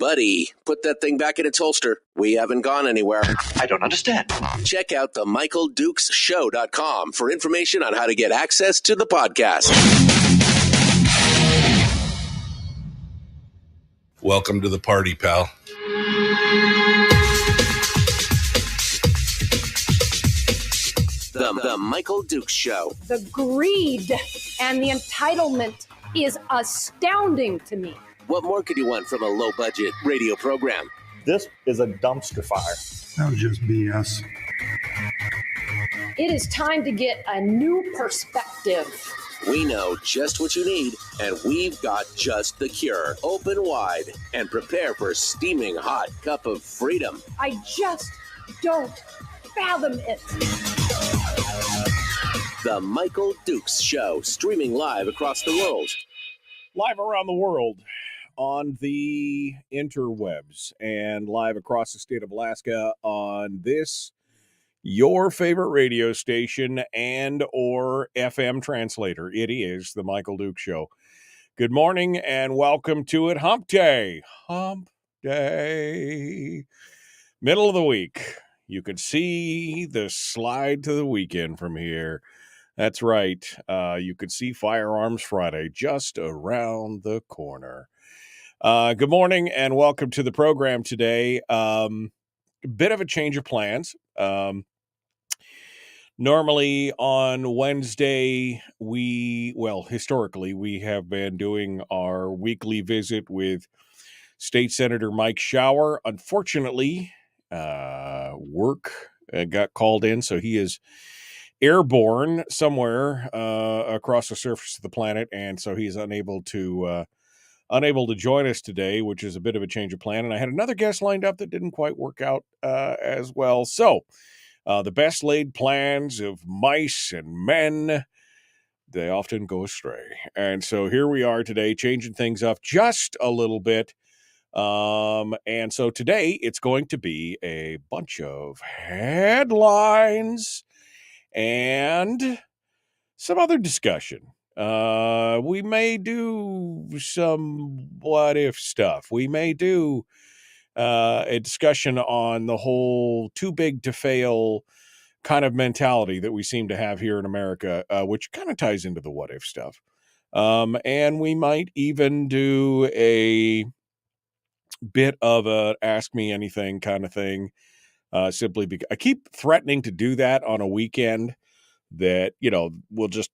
buddy, put that thing back in its holster. We haven't gone anywhere. I don't understand. Check out the MichaelDukesShow.com for information on how to get access to the podcast. Welcome to the party, pal. The Michael Dukes Show. The greed and the entitlement is astounding to me. What more could you want from a low-budget radio program? This is a dumpster fire. That was just BS. It is time to get a new perspective. We know just what you need, and we've got just the cure. Open wide and prepare for a steaming hot cup of freedom. I just don't fathom it. The Michael Dukes Show, streaming live across the world. Live around the world on the interwebs and live across the state of Alaska on this, your favorite radio station and or FM translator. It is the Michael Dukes Show. Good morning and welcome to it. Hump Day. Hump Day. Middle of the week. You could see the slide to the weekend from here. That's right. You could see Firearms Friday just around the corner. Good morning and welcome to the program today. A bit of a change of plans. Normally on Wednesday, historically, we have been doing our weekly visit with State Senator Mike Shower. Unfortunately, work got called in, so he is airborne somewhere across the surface of the planet, and so he's unable to join us today, which is a bit of a change of plan. And I had another guest lined up that didn't quite work out as well. So the best laid plans of mice and men, they often go astray. And so here we are today, changing things up just a little bit. And so today it's going to be a bunch of headlines and some other discussion. We may do some what if stuff. We may do a discussion on the whole too big to fail kind of mentality that we seem to have here in America, which kind of ties into the what if stuff. And we might even do a bit of a ask me anything kind of thing. Simply because I keep threatening to do that on a weekend that, we'll just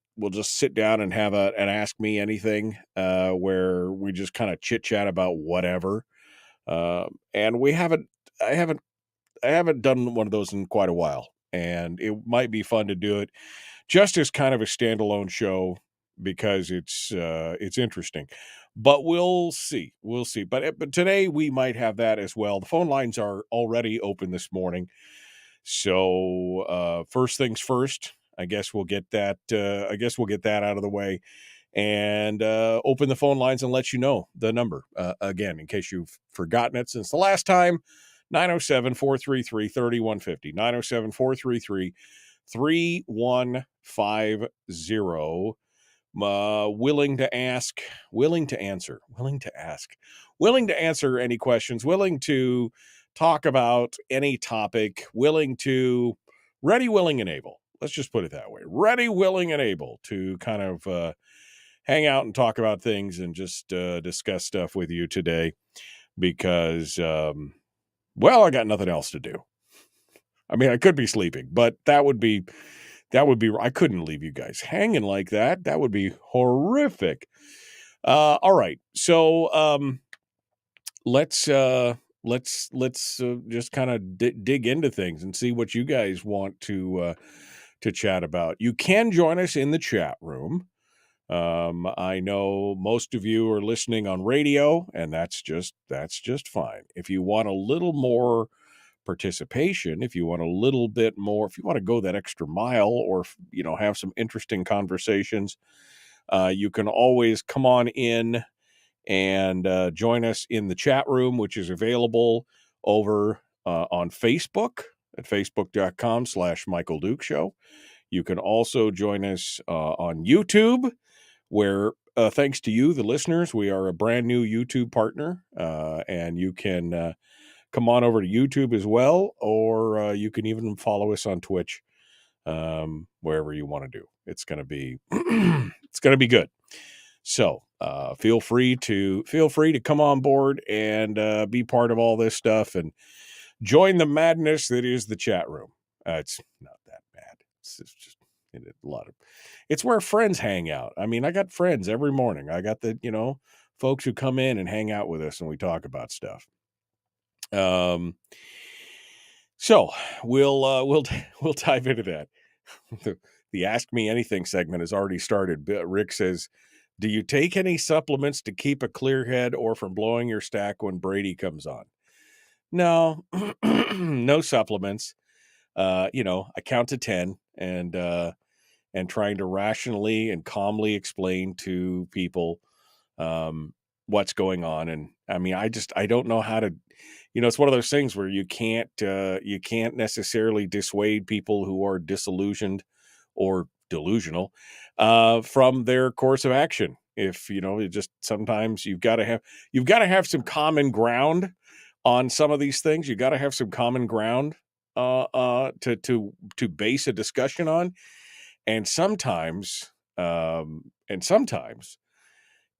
sit down and have an ask me anything, where we just kind of chit chat about whatever. And I haven't done one of those in quite a while, and it might be fun to do it just as kind of a standalone show because it's interesting. But we'll see. But today we might have that as well. The phone lines are already open this morning. So first things first, I guess we'll get that out of the way and open the phone lines and let you know the number again, in case you've forgotten it since the last time. 907-433-3150. 907-433-3150. Willing to answer any questions, willing to talk about any topic, ready, willing, and able. Let's just put it that way. Ready, willing, and able to kind of hang out and talk about things and just discuss stuff with you today because, I got nothing else to do. I mean, I could be sleeping, but that would be, I couldn't leave you guys hanging like that. That would be horrific. All right. So, let's just kind of dig into things and see what you guys want to chat about. You can join us in the chat room. I know most of you are listening on radio, and that's just fine. If you want a little more participation, if you want a little bit more, if you want to go that extra mile or, have some interesting conversations, you can always come on in and join us in the chat room, which is available over on Facebook at facebook.com/Michael Dukes Show. You can also join us on YouTube, where thanks to you, the listeners. We are a brand new YouTube partner, and you can come on over to YouTube as well, or you can even follow us on Twitch, wherever you want to do. It's going to be it's going to be good. So feel free to come on board and be part of all this stuff and join the madness that is the chat room. It's not that bad. It's just it's where friends hang out. I mean, I got friends every morning. I got the folks who come in and hang out with us and we talk about stuff. So we'll dive into that. The Ask Me Anything segment has already started. Rick says, do you take any supplements to keep a clear head or from blowing your stack when Brady comes on? No, no supplements. I count to 10 and trying to rationally and calmly explain to people what's going on. And I mean, I don't know how to, it's one of those things where you can't necessarily dissuade people who are disillusioned or delusional from their course of action. If it just sometimes you've got to have some common ground on some of these things. You got to have some common ground to base a discussion on, and sometimes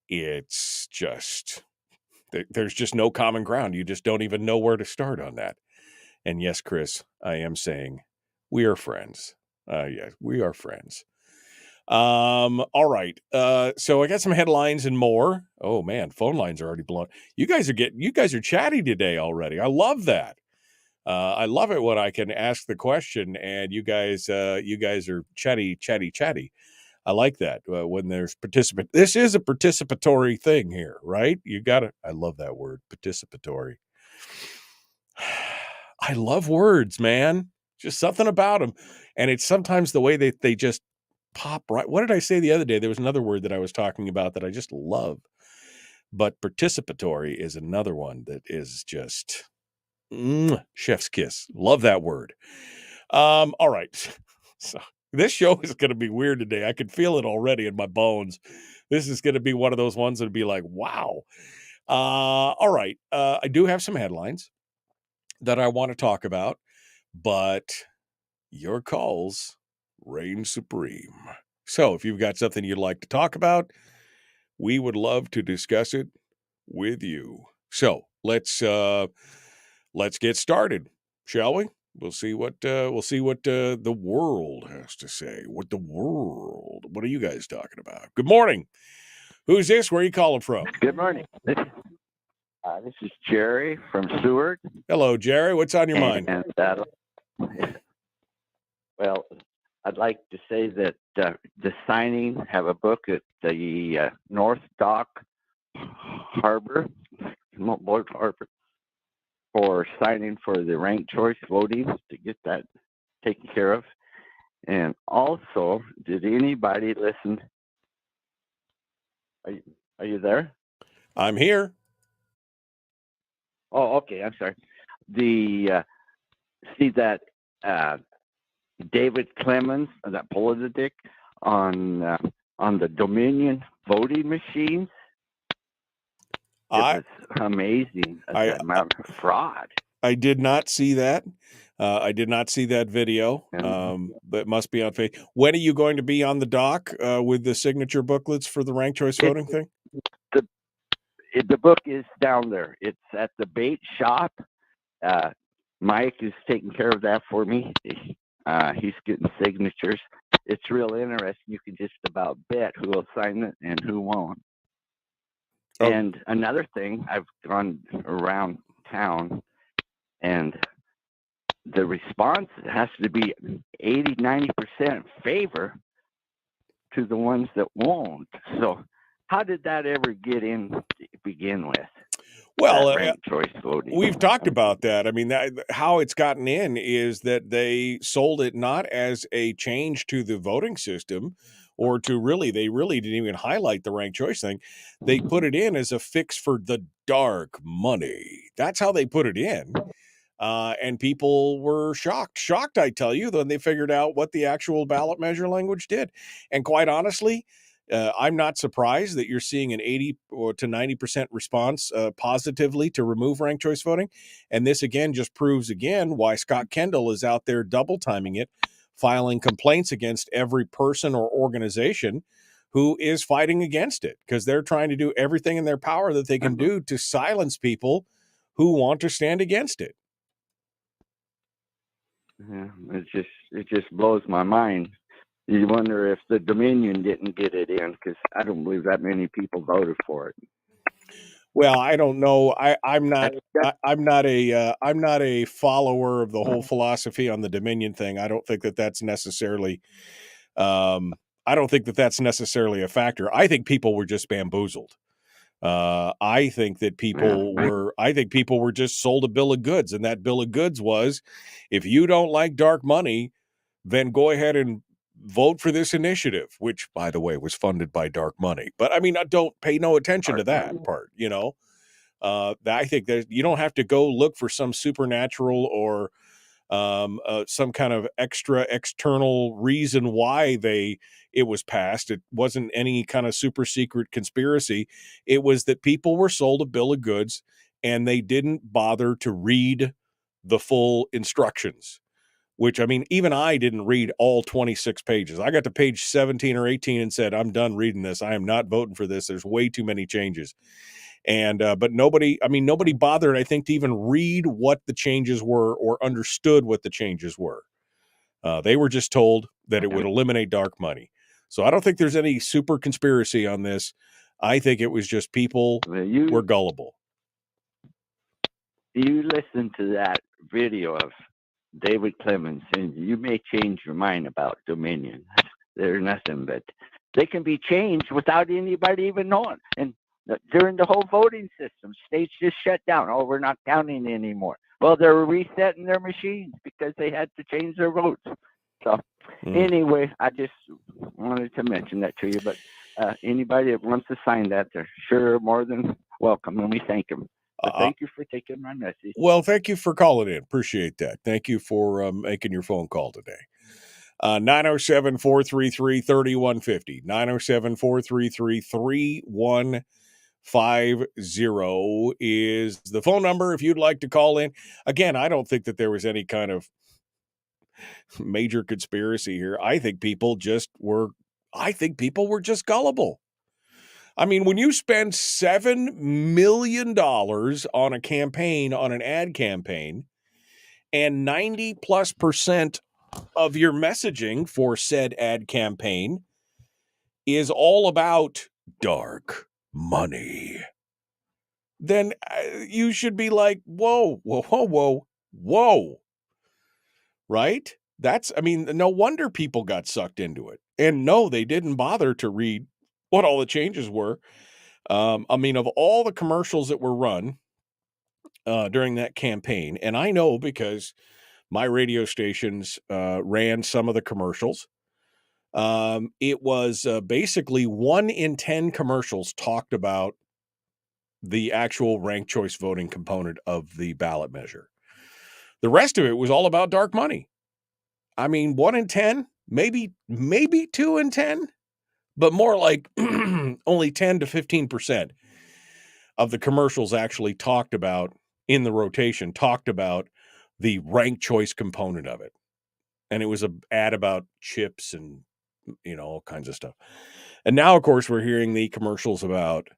it's just there's just no common ground. You just don't even know where to start on that. And yes, Chris, I am saying we are friends. Yes, we are friends. All right. So I got some headlines and more. Oh man, phone lines are already blown. You guys are chatty today already. I love that. I love it when I can ask the question and you guys are chatty. I like that when there's participant. This is a participatory thing here, right? I love that word, participatory. I love words, man. Just something about them. And it's sometimes the way they just pop right. What did I say the other day? There was another word that I was talking about that I just love. But participatory is another one that is just chef's kiss. Love that word. All right. So this show is going to be weird today. I can feel it already in my bones. This is going to be one of those ones that'll be like, wow. All right. I do have some headlines that I want to talk about, but your calls reign supreme. So if you've got something you'd like to talk about, we would love to discuss it with you. So let's get started, shall we? We'll see what the world has to say. What are you guys talking about? Good morning. Who's this? Where are you calling from? Good morning. This is Jerry from Seward. Hello, Jerry. What's on your mind? And well, I'd like to say that the signing have a book at the North Dock Harbor for signing for the ranked choice voting to get that taken care of. And also, did anybody listen? Are you there? I'm here. Oh, okay. I'm sorry. See that David Clemens, that politic on the Dominion voting machines. It was amazing, the amount of fraud. I did not see that. I did not see that video, but it must be on Facebook. When are you going to be on the dock with the signature booklets for the ranked choice voting thing? The book is down there. It's at the bait shop. Mike is taking care of that for me. He's getting signatures. It's real interesting. You can just about bet who will sign it and who won't. Oh. And another thing, I've gone around town, and the response has to be 80-90% favor to the ones that won't. So how did that ever get in to begin with? Well, choice voting. We've talked about that. I mean, how it's gotten in is that they sold it not as a change to the voting system, or they really didn't even highlight the ranked choice thing. They put it in as a fix for the dark money. That's how they put it in. And people were shocked, I tell you, when they figured out what the actual ballot measure language did. And quite honestly, I'm not surprised that you're seeing an 80 or to 90% response positively to remove ranked choice voting. And this again just proves again why Scott Kendall is out there double timing it, filing complaints against every person or organization who is fighting against it, because they're trying to do everything in their power that they can do to silence people who want to stand against it. Yeah, it just blows my mind. You wonder if the Dominion didn't get it in, because I don't believe that many people voted for it. Well, I don't know. I'm not a follower of the whole philosophy on the Dominion thing. I don't think that that's necessarily. I don't think that that's necessarily a factor. I think people were just bamboozled. I think that people were just sold a bill of goods, and that bill of goods was, if you don't like dark money, then go ahead and vote for this initiative, which, by the way, was funded by dark money. But I mean, I don't pay no attention to that part, you know. I think that you don't have to go look for some supernatural or some kind of external reason why it was passed. It wasn't any kind of super secret conspiracy. It was that people were sold a bill of goods and they didn't bother to read the full instructions, which, I mean, even I didn't read all 26 pages. I got to page 17 or 18 and said, I'm done reading this. I am not voting for this. There's way too many changes. And but nobody bothered, I think, to even read what the changes were or understood what the changes were. They were just told that it would eliminate dark money. So I don't think there's any super conspiracy on this. I think it was just people were gullible. You listen to that video of David Clemens, and you may change your mind about Dominion. They're nothing but they can be changed without anybody even knowing. And during the whole voting system, states just shut down. Oh, we're not counting anymore. Well, they're resetting their machines because they had to change their votes. So anyway, I just wanted to mention that to you. But anybody that wants to sign that, they're sure more than welcome, and we thank them. But thank you for taking my message. Well, thank you for calling in. Appreciate that. Thank you for making your phone call today. 907-433-3150. 907-433-3150 is the phone number if you'd like to call in. Again, I don't think that there was any kind of major conspiracy here. I think people were just gullible. I mean, when you spend $7 million on a campaign, on an ad campaign, and 90+% of your messaging for said ad campaign is all about dark money, then you should be like, whoa, right? No wonder people got sucked into it. And no, they didn't bother to read what all the changes were. Of all the commercials that were run during that campaign, and I know because my radio stations ran some of the commercials, it was basically 1 in 10 commercials talked about the actual ranked choice voting component of the ballot measure. The rest of it was all about dark money. I mean, 1 in 10, maybe 2 in 10, but more like only 10 to 15% of the commercials actually talked about in the rotation, talked about the ranked choice component of it. And it was an ad about chips and, all kinds of stuff. And now, of course, we're hearing the commercials about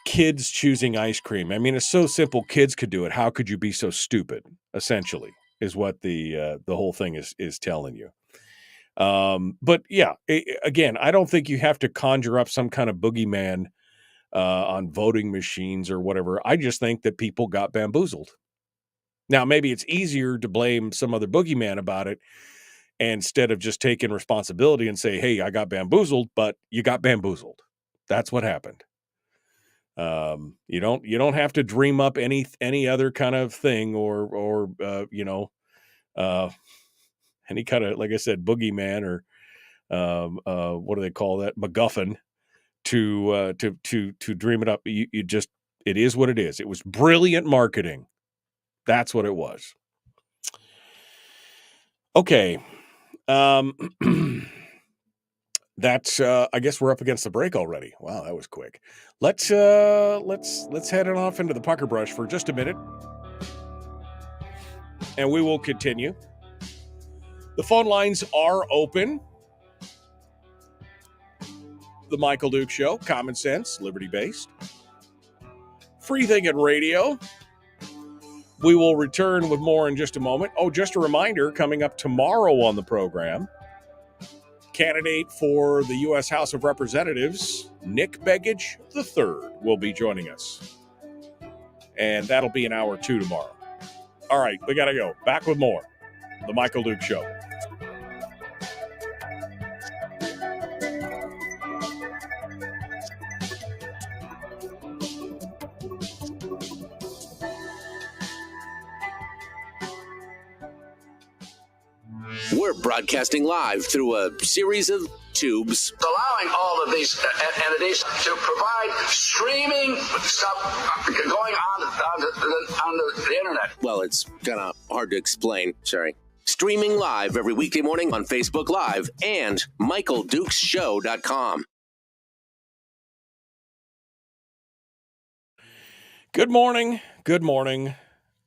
kids choosing ice cream. I mean, it's so simple. Kids could do it. How could you be so stupid? Essentially, is what the whole thing is telling you. But yeah, again, I don't think you have to conjure up some kind of boogeyman on voting machines or whatever. I just think that people got bamboozled. Now, maybe it's easier to blame some other boogeyman about it instead of just taking responsibility and say, hey, I got bamboozled, but you got bamboozled. That's what happened. You don't have to dream up any other kind of thing or any kind of, like I said, boogeyman or what do they call that? MacGuffin to dream it up. You just, it is what it is. It was brilliant marketing. That's what it was. Okay. that's I guess we're up against the break already. Wow, that was quick. Let's head on off into the pucker brush for just a minute, and we will continue. The phone lines are open. The Michael Duke Show, common sense, liberty-based, free thinking radio. We will return with more in just a moment. Oh, just a reminder, coming up tomorrow on the program, candidate for the U.S. House of Representatives, Nick Begich III, will be joining us. And that'll be in hour 2 tomorrow. All right, we got to go. Back with more. The Michael Duke Show. We're broadcasting live through a series of tubes, allowing all of these entities to provide streaming stuff going on the internet. Well, it's kind of hard to explain. Sorry. Streaming live every weekday morning on Facebook Live and MichaelDukesShow.com. Good morning. Good morning.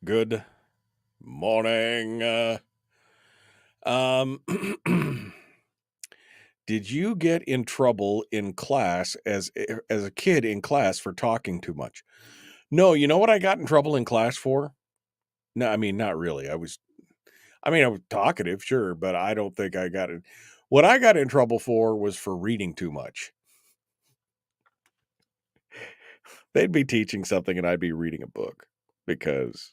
Good morning. Did you get in trouble in class as a kid in class for talking too much? No, you know what I got in trouble in class for? No, I mean, not really. I was talkative, sure, but I don't think I got it. What I got in trouble for was for reading too much. They'd be teaching something and I'd be reading a book because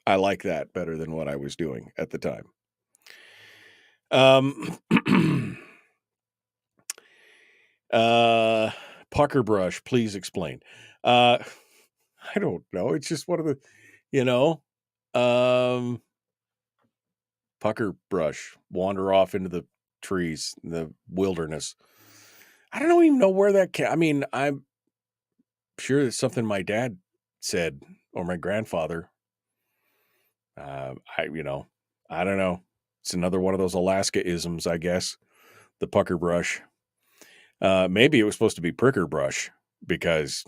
I like that better than what I was doing at the time. Pucker brush, please explain. I don't know. It's just one of the, pucker brush, wander off into the trees, in the wilderness. I don't even know where that came. I mean, I'm sure it's something my dad said or my grandfather. I don't know. It's another one of those Alaska isms, I guess. The pucker brush. Maybe it was supposed to be pricker brush because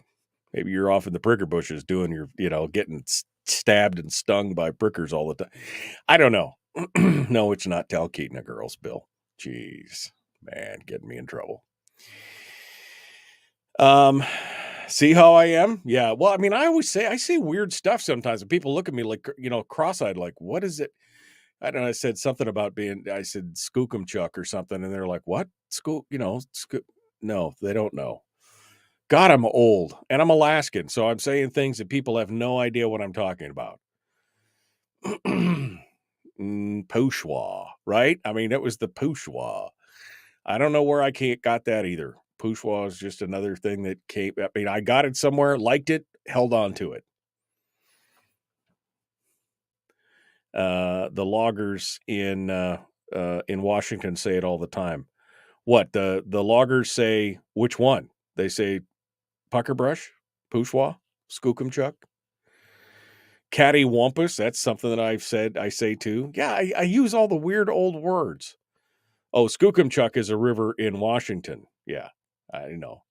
maybe you're off in the pricker bushes doing your, getting stabbed and stung by prickers all the time. I don't know. No, it's not Talkeeting a girl's bill. Jeez, man, getting me in trouble. See how I am? Yeah. Well, I mean, I always say I say weird stuff sometimes, and people look at me like, cross-eyed, like, what is it? I don't know. I said something about I said skookumchuck or something, and they're like, what? No, they don't know. God, I'm old, and I'm Alaskan, so I'm saying things that people have no idea what I'm talking about. Pooshwa, right? I mean, it was the Pooshwa. I don't know where I got that either. Pooshwa is just another thing that came. I mean, I got it somewhere, liked it, held on to it. The loggers in Washington say it all the time. What the loggers say? Which one? They say pucker brush, Pooshwa, skookumchuck, cattywampus. That's something that I say too. Yeah, I use all the weird old words. Oh, skookumchuck is a river in Washington. Yeah, I know.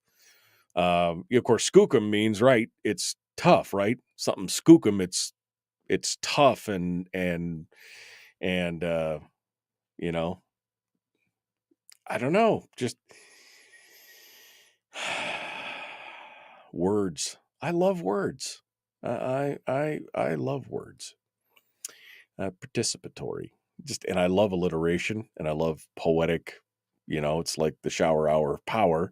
Of course, skookum means, right, it's tough, right? Something skookum, it's tough and I don't know, just words. I love words. I love words. Participatory. And I love alliteration and I love poetic, it's like the shower hour of power.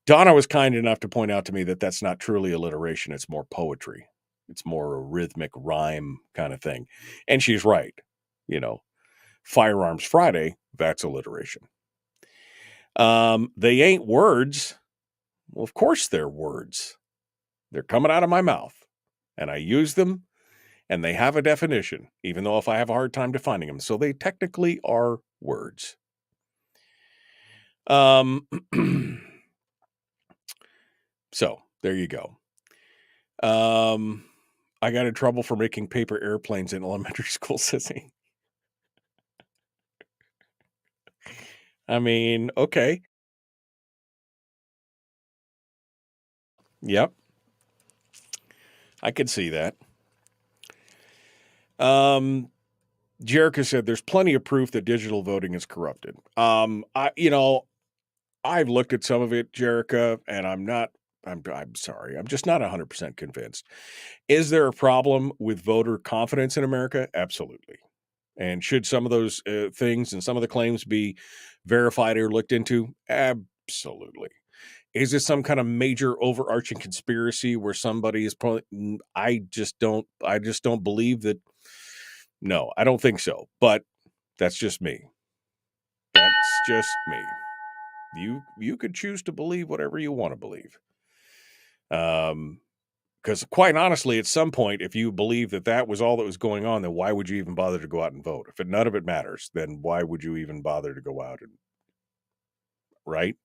Donna was kind enough to point out to me that that's not truly alliteration. It's more poetry. It's more a rhythmic rhyme kind of thing. And she's right. Firearms Friday, that's alliteration. They ain't words. Well, of course they're words. They're coming out of my mouth and I use them and they have a definition, even though if I have a hard time defining them. So they technically are words. So there you go. I got in trouble for making paper airplanes in elementary school, says he. I mean, okay. Yep. I could see that. Jerica said there's plenty of proof that digital voting is corrupted. I've looked at some of it, Jerica, and I'm sorry. I'm just not 100% convinced. Is there a problem with voter confidence in America? Absolutely. And should some of those things and some of the claims be verified or looked into? Absolutely. Is this some kind of major overarching conspiracy where somebody is probably? I just don't believe that. No, I don't think so. But that's just me. That's just me. You could choose to believe whatever you want to believe. Because quite honestly, at some point, if you believe that was all that was going on, then why would you even bother to go out and vote? If none of it matters, then why would you even bother to go out and, right?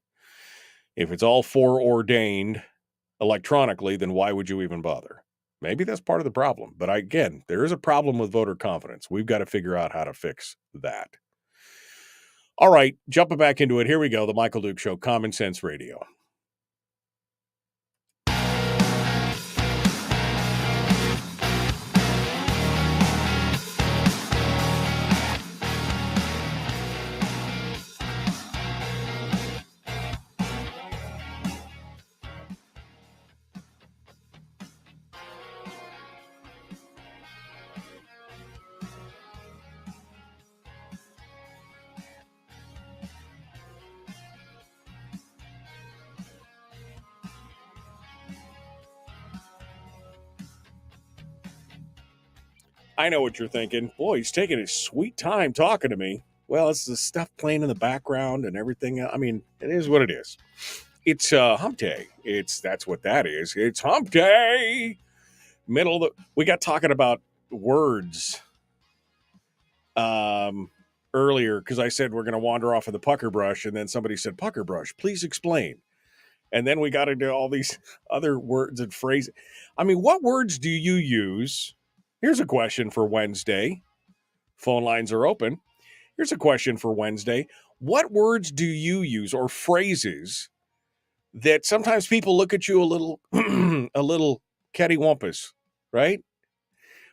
If it's all foreordained electronically, then why would you even bother? Maybe that's part of the problem. But again, there is a problem with voter confidence. We've got to figure out how to fix that. All right, jumping back into it. Here we go. The Michael Duke Show, Common Sense Radio. I know what you're thinking. Boy, he's taking his sweet time talking to me. Well, it's the stuff playing in the background and everything. I mean, it is what it is. It's hump day. That's what that is. It's hump day. We got talking about words earlier because I said we're going to wander off of the pucker brush, and then somebody said, pucker brush, please explain. And then we got into all these other words and phrases. I mean, what words do you use? Here's a question for Wednesday. Phone lines are open. Here's a question for Wednesday. What words do you use or phrases that sometimes people look at you a little cattywampus, right?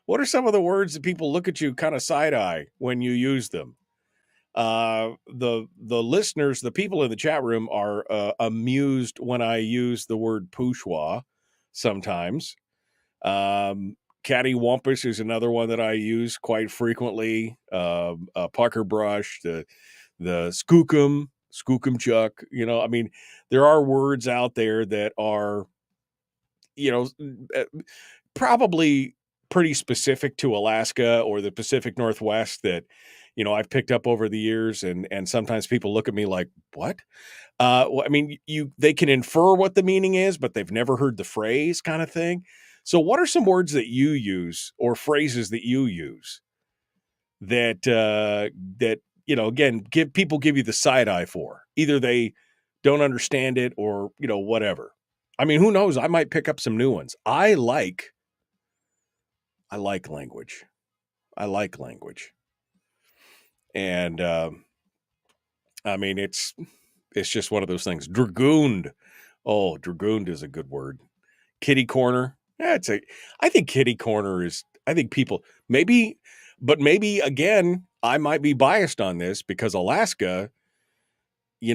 What are some of the words that people look at you kind of side-eye when you use them? The listeners, the people in the chat room are amused when I use the word poussoir sometimes. Cattywampus is another one that I use quite frequently. Pucker brush, the skookum chuck. I mean, there are words out there that are, probably pretty specific to Alaska or the Pacific Northwest that, I've picked up over the years, and sometimes people look at me like, what? Well, I mean, they can infer what the meaning is, but they've never heard the phrase, kind of thing. So what are some words that you use or phrases that you use that again, give you the side eye for? Either they don't understand it or, whatever. I mean, who knows? I might pick up some new ones. I like language. I like language. And I mean, it's just one of those things. Dragooned. Oh, dragooned is a good word. Kitty corner. Yeah, I think kitty corner is, I think people maybe again, I might be biased on this because Alaska, we're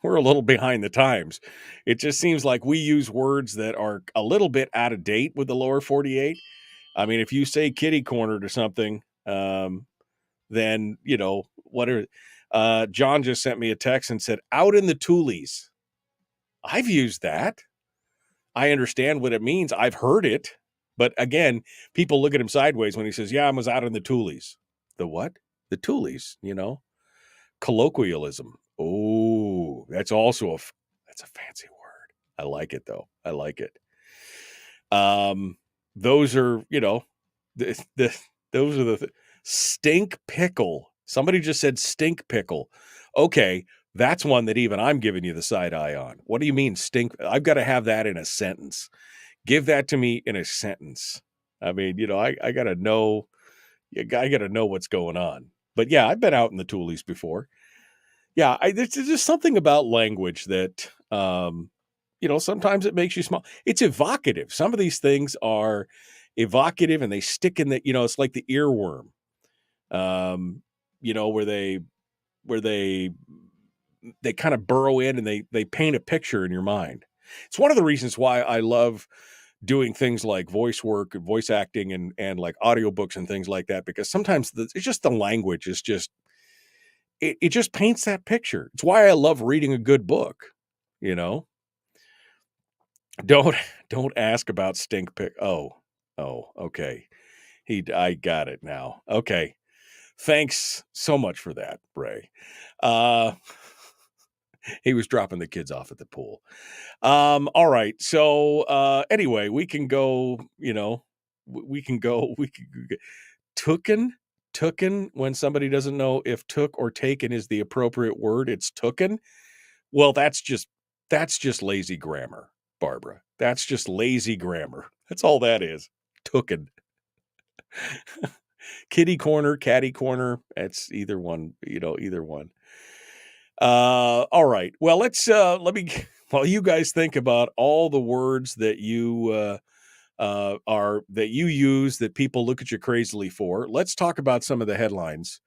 a little behind the times. It just seems like we use words that are a little bit out of date with the lower 48. I mean, if you say kitty corner to something, then, John just sent me a text and said, out in the toolies. I've used that. I understand what it means. I've heard it. But again, people look at him sideways when he says, yeah, I was out in the toolies. The what? The toolies, colloquialism. Oh, that's also that's a fancy word. I like it though. I like it. Those are, those are the stink pickle. Somebody just said stink pickle. Okay. That's one that even I'm giving you the side eye on. What do you mean stink? I've got to have that in a sentence. Give that to me in a sentence. I mean, I got to know. I got to know what's going on. But yeah, I've been out in the toolies before. Yeah, there's just something about language that, sometimes it makes you smile. It's evocative. Some of these things are evocative and they stick in the, it's like the earworm, um, where they kind of burrow in and they paint a picture in your mind. It's one of the reasons why I love doing things like voice work, voice acting, and like audiobooks and things like that, because sometimes it's just the language is just, it just paints that picture. It's why I love reading a good book, you know. Don't ask about stink pick. Oh, okay. I got it now. Okay. Thanks so much for that, Bray. He was dropping the kids off at the pool. All right. So anyway, we can go, we can go Tooken, when somebody doesn't know if took or taken is the appropriate word, it's tooken. Well, that's just lazy grammar, Barbara. That's just lazy grammar. That's all that is. Tooken. Kitty corner, catty corner. It's either one, either one. All right. Well, let me while you guys think about all the words that you that you use that people look at you crazily for. Let's talk about some of the headlines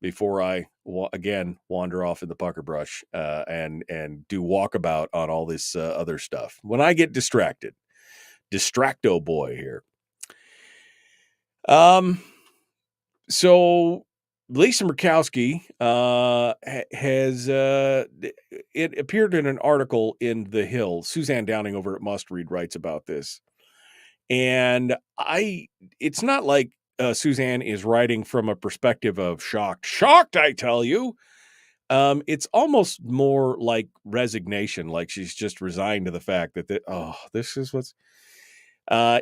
before I again wander off in the pucker brush and do walkabout on all this other stuff. When I get distracted, distracto boy here. So Lisa Murkowski has it appeared in an article in The Hill. Suzanne Downing over at Must Read writes about this. And it's not like Suzanne is writing from a perspective of shocked, I tell you. It's almost more like resignation, like she's just resigned to the fact that, this is what's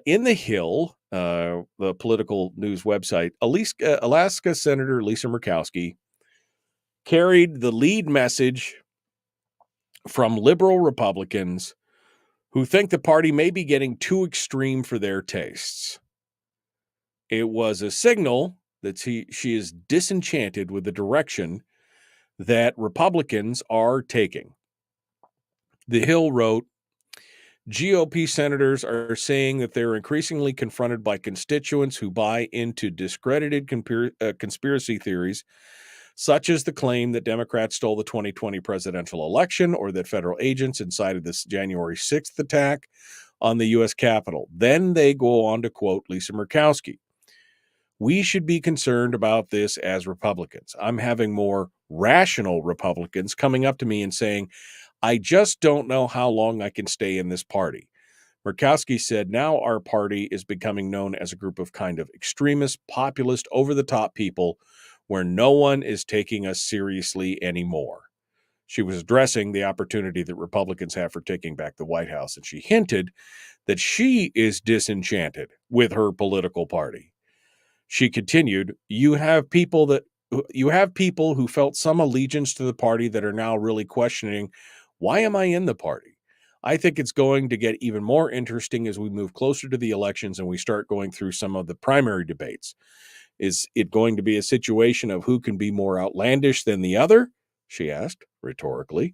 in The Hill, the political news website. Alaska Senator Lisa Murkowski carried the lead message from liberal Republicans who think the party may be getting too extreme for their tastes. It was a signal that she is disenchanted with the direction that Republicans are taking. The Hill wrote, GOP senators are saying that they're increasingly confronted by constituents who buy into discredited conspiracy theories, such as the claim that Democrats stole the 2020 presidential election or that federal agents incited this January 6th attack on the U.S. Capitol. Then they go on to quote Lisa Murkowski. We should be concerned about this as Republicans. I'm having more rational Republicans coming up to me and saying, I just don't know how long I can stay in this party. Murkowski said, now our party is becoming known as a group of kind of extremist, populist, over-the-top people where no one is taking us seriously anymore. She was addressing the opportunity that Republicans have for taking back the White House, and she hinted that she is disenchanted with her political party. She continued, you have people who felt some allegiance to the party that are now really questioning, why am I in the party? I think it's going to get even more interesting as we move closer to the elections and we start going through some of the primary debates. Is it going to be a situation of who can be more outlandish than the other? She asked, rhetorically.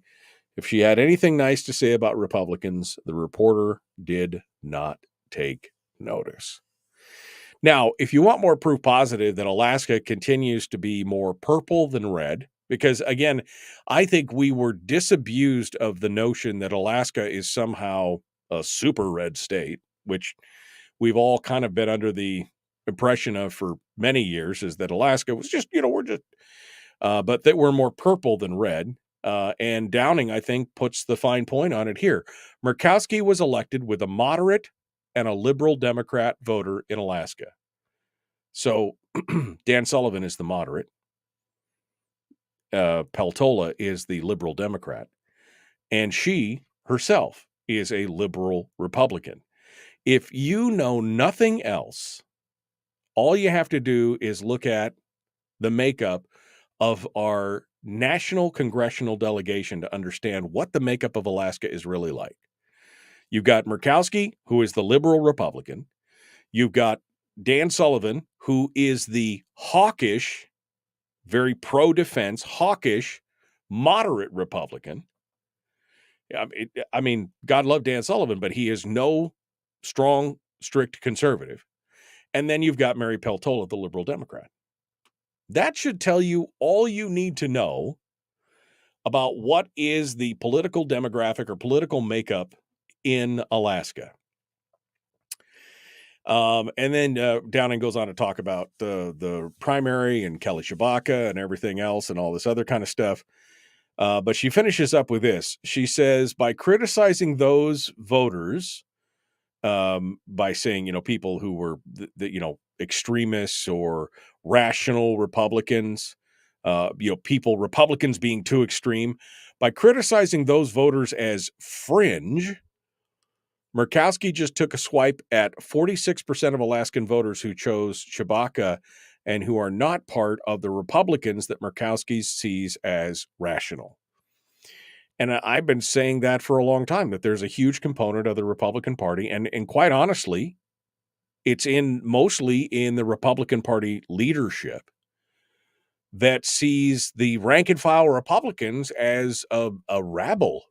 If she had anything nice to say about Republicans, the reporter did not take notice. Now, if you want more proof positive that Alaska continues to be more purple than red, because again, I think we were disabused of the notion that Alaska is somehow a super red state, which we've all kind of been under the impression of for many years, is that Alaska was just, but that we're more purple than red. And Downing, I think, puts the fine point on it here. Murkowski was elected with a moderate and a liberal Democrat voter in Alaska. So Dan Sullivan is the moderate. Peltola is the liberal Democrat. And she herself is a liberal Republican. If you know nothing else, all you have to do is look at the makeup of our national congressional delegation to understand what the makeup of Alaska is really like. You've got Murkowski, who is the liberal Republican. You've got Dan Sullivan, who is the hawkish very pro-defense, hawkish, moderate Republican. I mean, God love Dan Sullivan, but he is no strong, strict conservative. And then you've got Mary Peltola, the liberal Democrat. That should tell you all you need to know about what is the political demographic or political makeup in Alaska. And then Downing goes on to talk about the primary and Kelly Tshibaka and everything else and all this other kind of stuff. But she finishes up with this. She says, by criticizing those voters, by saying, people who were, extremists or rational Republicans, Republicans being too extreme, by criticizing those voters as fringe, Murkowski just took a swipe at 46% of Alaskan voters who chose Tshibaka and who are not part of the Republicans that Murkowski sees as rational. And I've been saying that for a long time, that there's a huge component of the Republican Party. And quite honestly, it's mostly in the Republican Party leadership that sees the rank and file Republicans as a rabble.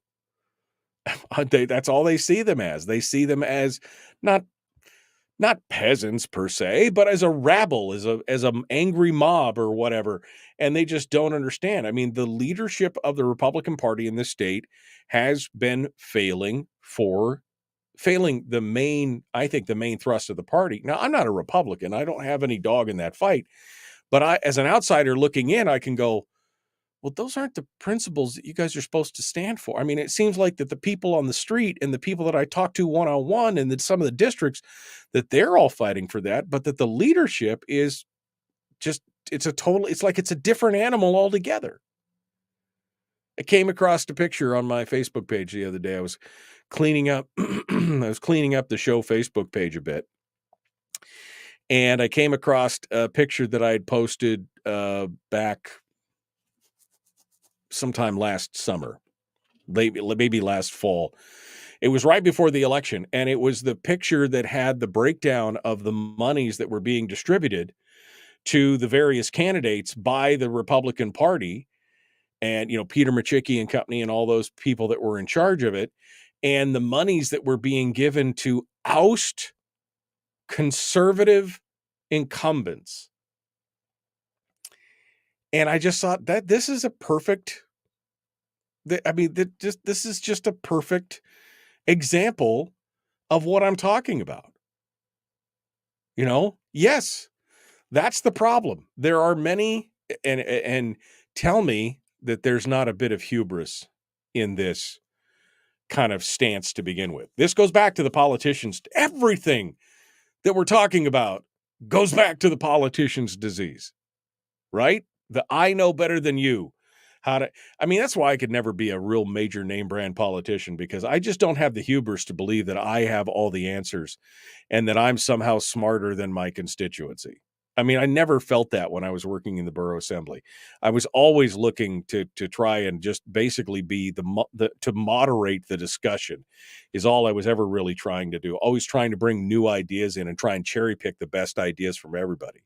That's all they see them as. They see them as not peasants per se, but as a rabble, as an angry mob or whatever. And they just don't understand. I mean, the leadership of the Republican Party in this state has been failing the main thrust of the party. Now, I'm not a Republican. I don't have any dog in that fight. But as an outsider looking in, I can go, well, those aren't the principles that you guys are supposed to stand for. I mean, it seems like that the people on the street and the people that I talk to one-on-one and some of the districts, that they're all fighting for that, but that the leadership is just, it's like it's a different animal altogether. I came across a picture on my Facebook page the other day. I was cleaning up, the show Facebook page a bit. And I came across a picture that I had posted back sometime last summer, maybe last fall. It was right before the election, and it was the picture that had the breakdown of the monies that were being distributed to the various candidates by the Republican Party, and Peter Machicki and company and all those people that were in charge of it, and the monies that were being given to oust conservative incumbents. And I just thought that this is a perfect, this is just a perfect example of what I'm talking about. Yes, that's the problem. There are many, and tell me that there's not a bit of hubris in this kind of stance to begin with. This goes back to the politicians. Everything that we're talking about goes back to the politician's disease, right? The I know better than you. That's why I could never be a real major name brand politician, because I just don't have the hubris to believe that I have all the answers and that I'm somehow smarter than my constituency. I never felt that when I was working in the borough assembly. I was always looking to try and just basically be to moderate the discussion is all I was ever really trying to do. Always trying to bring new ideas in and try and cherry pick the best ideas from everybody.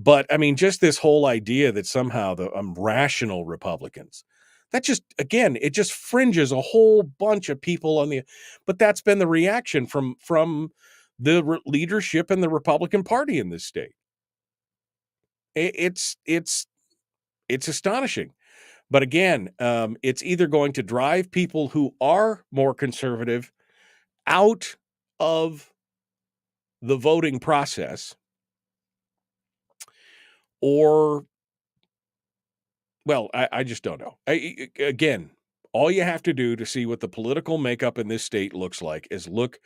But just this whole idea that somehow the rational Republicans, that just, again, it just fringes a whole bunch of people but that's been the reaction from the leadership in the Republican Party in this state. It's astonishing. But again, it's either going to drive people who are more conservative out of the voting process, or, well, I just don't know. Again, all you have to do to see what the political makeup in this state looks like is look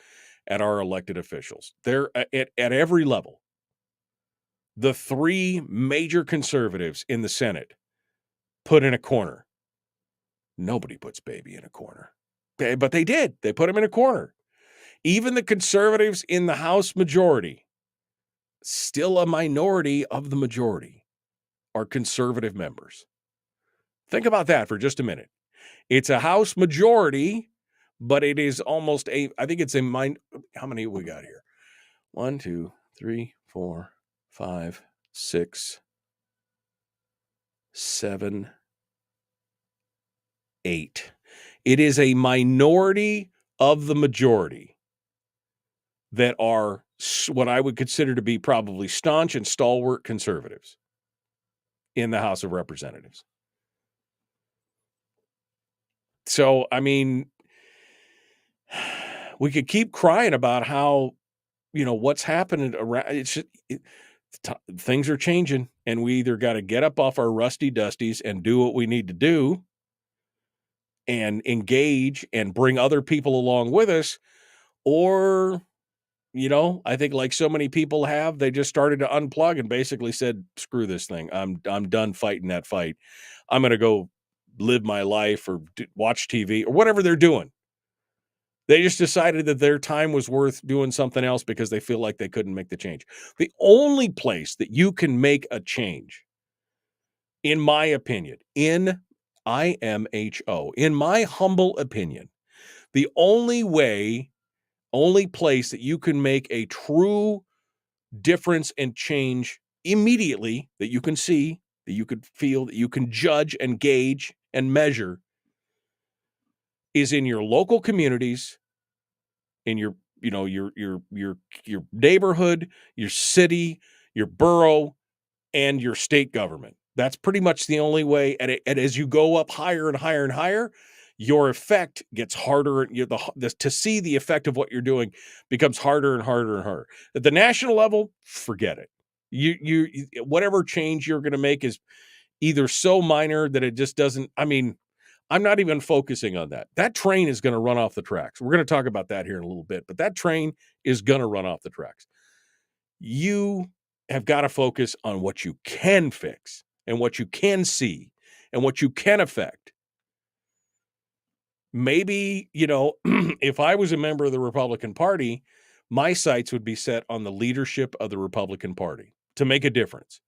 at our elected officials. They're at every level. The three major conservatives in the Senate put in a corner. Nobody puts baby in a corner. But they did. They put him in a corner. Even the conservatives in the House majority, still a minority of the majority, are conservative members. Think about that for just a minute. It's a House majority, but it is almost how many we got here? 1, 2, 3, 4, 5, 6, 7, 8. It is a minority of the majority that are what I would consider to be probably staunch and stalwart conservatives in the House of Representatives. So, I mean, we could keep crying about how, what's happening around. It's just, things are changing, and we either got to get up off our rusty dusties and do what we need to do and engage and bring other people along with us, or, I think like so many people have, they just started to unplug and basically said, screw this thing. I'm done fighting that fight. I'm going to go live my life or watch TV or whatever they're doing. They just decided that their time was worth doing something else because they feel like they couldn't make the change. The only place that you can make a change, in my opinion, in IMHO, in my humble opinion, the only place that you can make a true difference and change immediately, that you can see, that you could feel, that you can judge and gauge and measure, is in your local communities, in your neighborhood, your city, your borough, and your state government. That's pretty much the only way. And as you go up higher and higher and higher, your effect gets harder. To see the effect of what you're doing becomes harder and harder and harder. At the national level, forget it. You whatever change you're going to make is either so minor that it just doesn't. I mean, I'm not even focusing on that. That train is going to run off the tracks. We're going to talk about that here in a little bit, but that train is going to run off the tracks. You have got to focus on what you can fix and what you can see and what you can affect. Maybe, if I was a member of the Republican Party, my sights would be set on the leadership of the Republican Party to make a difference.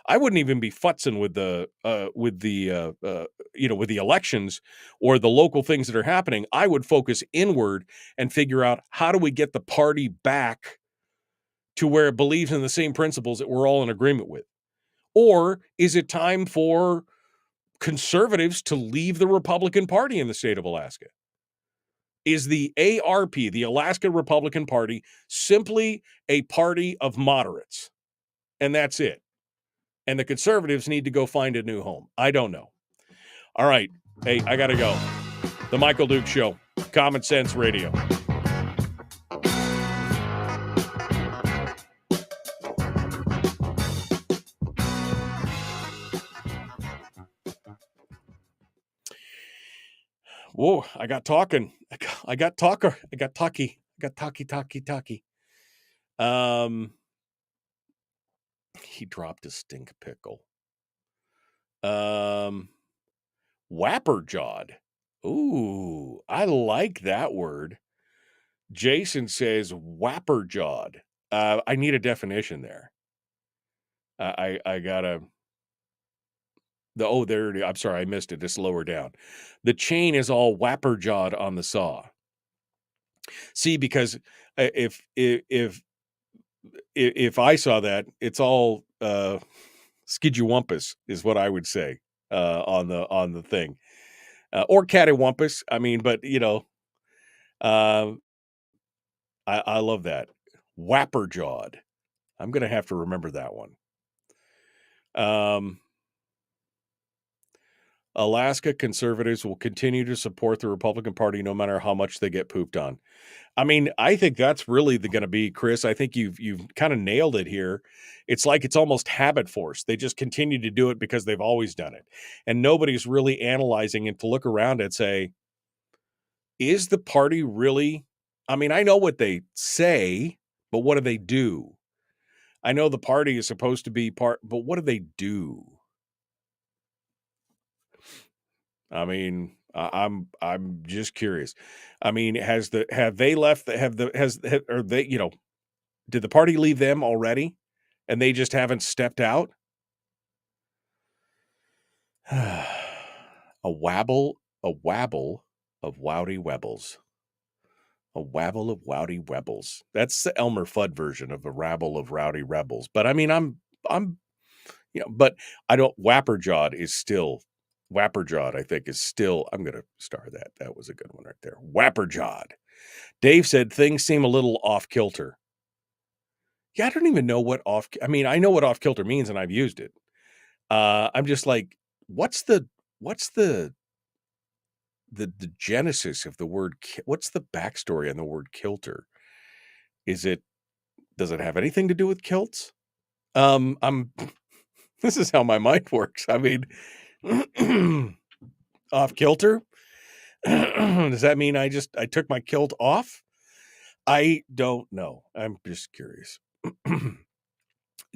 I wouldn't even be futzing with the elections or the local things that are happening. I would focus inward and figure out, how do we get the party back to where it believes in the same principles that we're all in agreement with? Or is it time for conservatives to leave the Republican Party in the state of Alaska? Is the ARP, the Alaska Republican Party, simply a party of moderates? And that's it. And the conservatives need to go find a new home. I don't know. All right. Hey, I got to go. The Michael Duke Show, Common Sense Radio. Whoa, I got talking. I got talker. I got talkie. I got talkie. He dropped a stink pickle. Whapper-jawed. Ooh, I like that word. Jason says whapper-jawed. I need a definition there. I gotta. There it is. I'm sorry, I missed it. It's lower down. The chain is all whapper-jawed on the saw. See, because if I saw that, it's all skidgywumpus is what I would say on the thing, or cattywampus. I mean, but I love that, whapper-jawed. I'm gonna have to remember that one. Alaska conservatives will continue to support the Republican Party no matter how much they get pooped on. I mean, I think that's really going to be, Chris. I think you've kind of nailed it here. It's like it's almost habit force. They just continue to do it because they've always done it. And nobody's really analyzing it to look around and say, is the party really? I mean, I know what they say, but what do they do? I know the party is supposed to be part, but what do they do? I mean, I'm just curious. I mean, did the party leave them already and they just haven't stepped out? A wabble of wowdy webbles. A wabble of wowdy webbles. That's the Elmer Fudd version of a rabble of rowdy rebels. But I mean, I'm But I don't. Wapperjawed, I think, is still. I'm going to star that. That was a good one right there. Wapperjawed. Dave said things seem a little off kilter. Yeah, I don't even know what off. I mean, I know what off kilter means, and I've used it. I'm just like, what's the genesis of the word? What's the backstory on the word kilter? Does it have anything to do with kilts? This is how my mind works. I mean, off kilter. Does that mean I took my kilt off? I don't know. I'm just curious.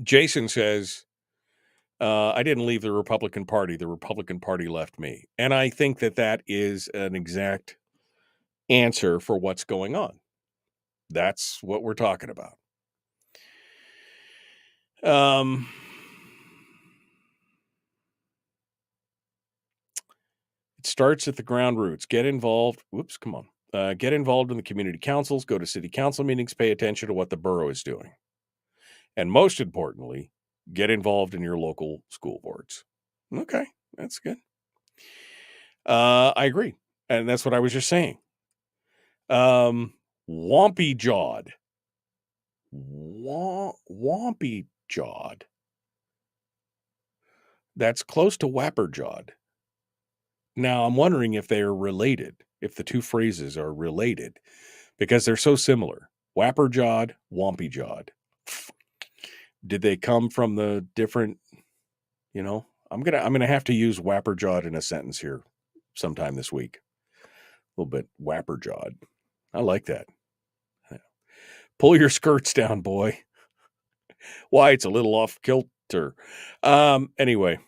Jason says, I didn't leave the Republican Party. The Republican Party left me. And I think that is an exact answer for what's going on. That's what we're talking about. It starts at the ground roots. Get involved. Whoops, come on. Get involved in the community councils. Go to city council meetings. Pay attention to what the borough is doing. And most importantly, get involved in your local school boards. Okay, that's good. I agree. And that's what I was just saying. Wompy jawed. Wompy jawed. That's close to wapper jawed. Now, I'm wondering if they are related, if the two phrases are related, because they're so similar. Wapper jawed, wompy jawed. Did they come from the different, I'm gonna have to use wapper jawed in a sentence here sometime this week. A little bit wapper jawed. I like that. Pull your skirts down, boy. Why, it's a little off kilter. Anyway.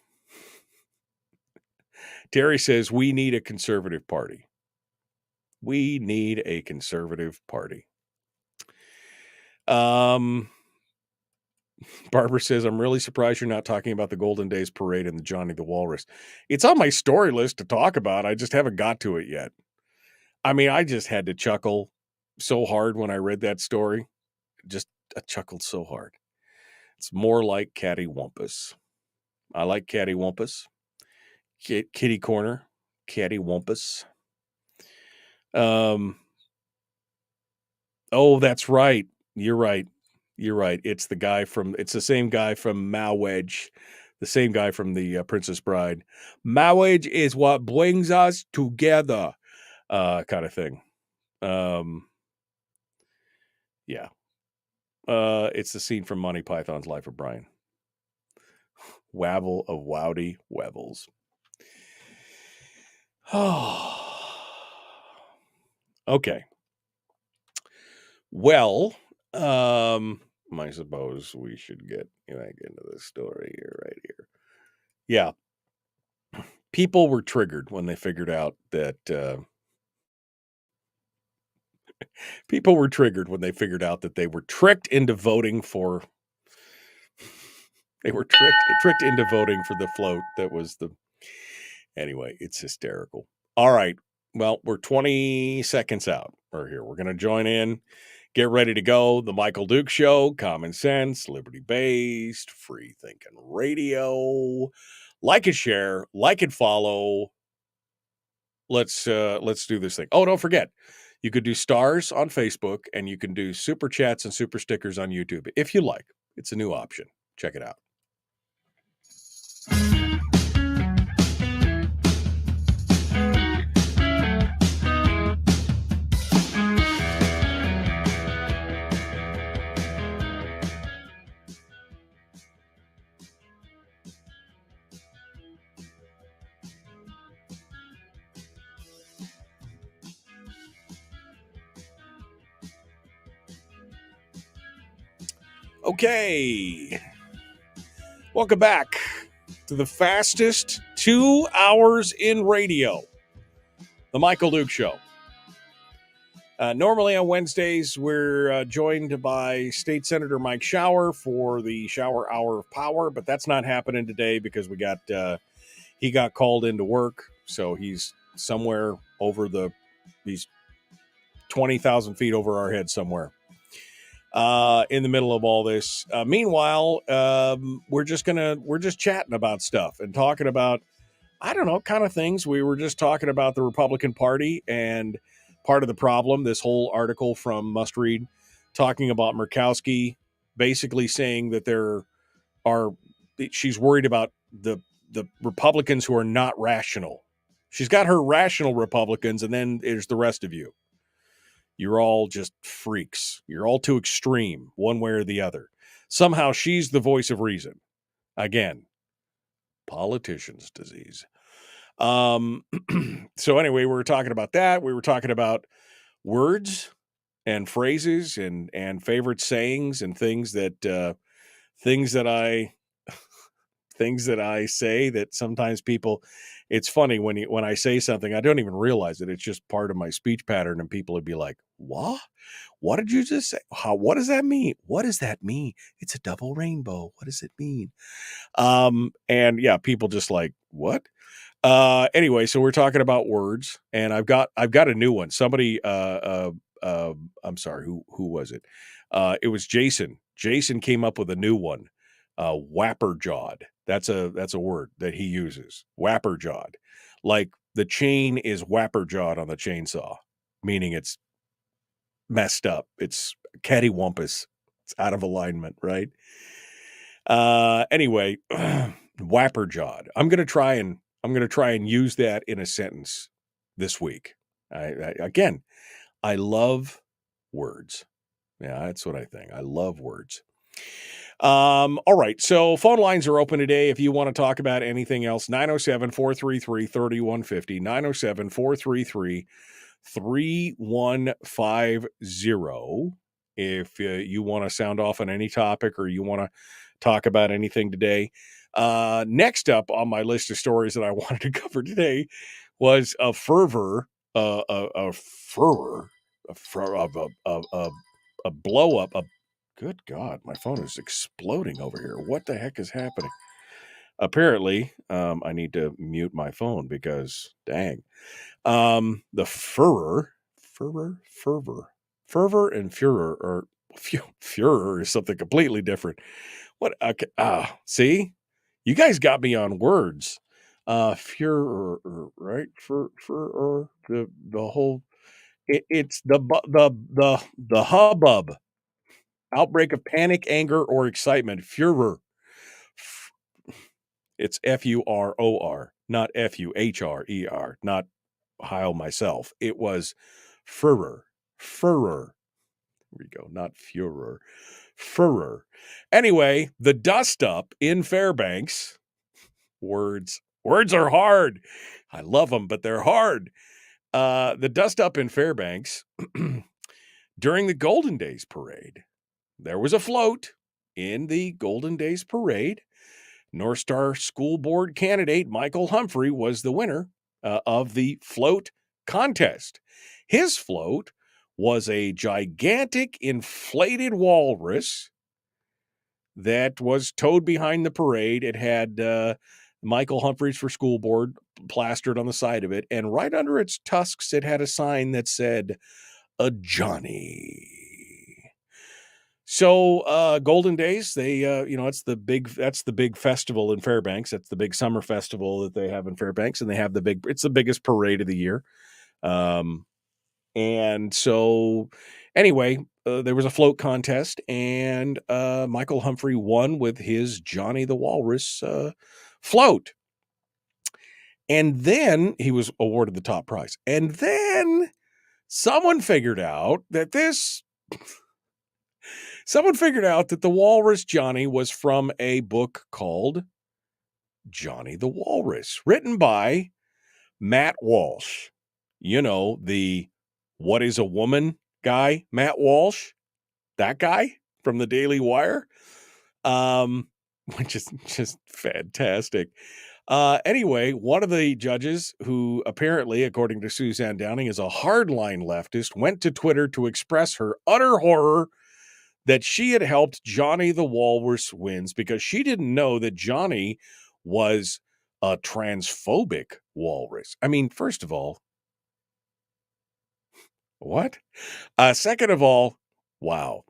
Terry says, we need a conservative party. We need a conservative party. Barbara says, I'm really surprised you're not talking about the Golden Days Parade and the Johnny the Walrus. It's on my story list to talk about. I just haven't got to it yet. I mean, I just had to chuckle so hard when I read that story. I chuckled so hard. It's more like Cattywampus. I like Cattywampus. Kitty Corner, Cattywampus. Oh, that's right. You're right. It's the same guy from Mowedge, the same guy from the Princess Bride. Mowedge is what brings us together, kind of thing. Yeah. It's the scene from Monty Python's Life of Brian. Wabble of Wowdy Webbles. Oh. Okay. Well, I suppose we should get back into the story here, right here. Yeah. People were triggered when they figured out that they were tricked into voting for the float that was anyway, it's hysterical. All right. Well, we're 20 seconds out. We're here. We're going to join in. Get ready to go. The Michael Duke Show, common sense, liberty-based, free-thinking radio. Like and share, like and follow. Let's do this thing. Oh, don't forget, you could do stars on Facebook, and you can do super chats and super stickers on YouTube if you like. It's a new option. Check it out. Okay. Welcome back to the fastest 2 hours in radio, the Michael Duke Show. Normally on Wednesdays, we're joined by State Senator Mike Shower for the Shower Hour of Power, but that's not happening today because he got called into work, so he's somewhere he's 20,000 feet over our head somewhere. in the middle of all this. Meanwhile, we're just chatting about stuff and talking about, I don't know, kind of things. We were just talking about the Republican Party and part of the problem. This whole article from Must Read talking about Murkowski basically saying that she's worried about the Republicans who are not rational. She's got her rational Republicans, and then there's the rest of you. You're all just freaks. You're all too extreme, one way or the other. Somehow she's the voice of reason. Again, politician's disease. So anyway, we were talking about that. We were talking about words and phrases and favorite sayings and things that I say that sometimes people, it's funny when I say something, I don't even realize it. It's just part of my speech pattern, and people would be like, "What? What did you just say? What does that mean? What does that mean? It's a double rainbow. What does it mean?" And yeah, people just like, "What?" Anyway, so we're talking about words, and I've got a new one. Somebody, I'm sorry, who was it? It was Jason. Jason came up with a new one. Whapper-jawed. That's a word that he uses. Whapper-jawed. Like the chain is whapper-jawed on the chainsaw, meaning it's messed up. It's cattywampus. It's out of alignment, right? Anyway, whapper-jawed. I'm gonna try and use that in a sentence this week. Again, I love words. Yeah, that's what I think. I love words. All right. So phone lines are open today. If you want to talk about anything else, 907-433-3150, 907-433-3150. If you want to sound off on any topic or you want to talk about anything today. Next up on my list of stories that I wanted to cover today was a blow up. Good God, my phone is exploding over here. What the heck is happening? Apparently, I need to mute my phone because, dang. The fervor and furor, or furor is something completely different. What? See? You guys got me on words. Furor, right? Furor, the whole... It's the hubbub. Outbreak of panic, anger, or excitement. Furor. It's F-U-R-O-R, not F-U-H-R-E-R, not Heil myself. It was furor. Furor. Here we go, not furor. Furor. Anyway, the dust up in Fairbanks. Words are hard. I love them, but they're hard. The dust up in Fairbanks during the Golden Days Parade. There was a float in the Golden Days Parade. North Star School Board candidate Michael Humphrey was the winner of the float contest. His float was a gigantic inflated walrus that was towed behind the parade. It had Michael Humphreys for School Board plastered on the side of it, and right under its tusks, it had a sign that said, "A Johnny." So Golden Days, they that's the big festival in Fairbanks. That's the big summer festival that they have in Fairbanks, and they have it's the biggest parade of the year. And so anyway, there was a float contest, and Michael Humphrey won with his Johnny the Walrus float. And then he was awarded the top prize. And then someone figured out that the Walrus Johnny was from a book called Johnny the Walrus, written by Matt Walsh. You know, the What is a Woman guy, Matt Walsh, that guy from the Daily Wire, which is just fantastic. Anyway, one of the judges, who apparently, according to Suzanne Downing, is a hardline leftist, went to Twitter to express her utter horror that she had helped Johnny the Walrus wins because she didn't know that Johnny was a transphobic walrus. I mean, first of all, what? Second of all, wow.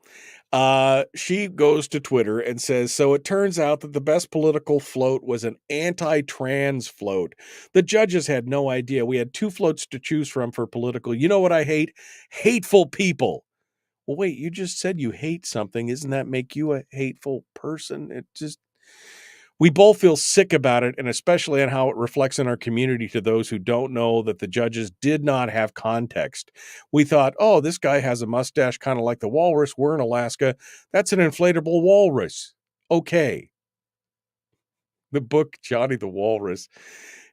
She goes to Twitter and says, so it turns out that the best political float was an anti-trans float. The judges had no idea. We had 2 floats to choose from for political. You know what I hate? Hateful people. Well, wait, you just said you hate something. Isn't that make you a hateful person? It just, we both feel sick about it, and especially on how it reflects in our community to those who don't know that the judges did not have context. We thought, oh, this guy has a mustache kind of like the walrus. We're in Alaska. That's an inflatable walrus. Okay. The book, Johnny the Walrus,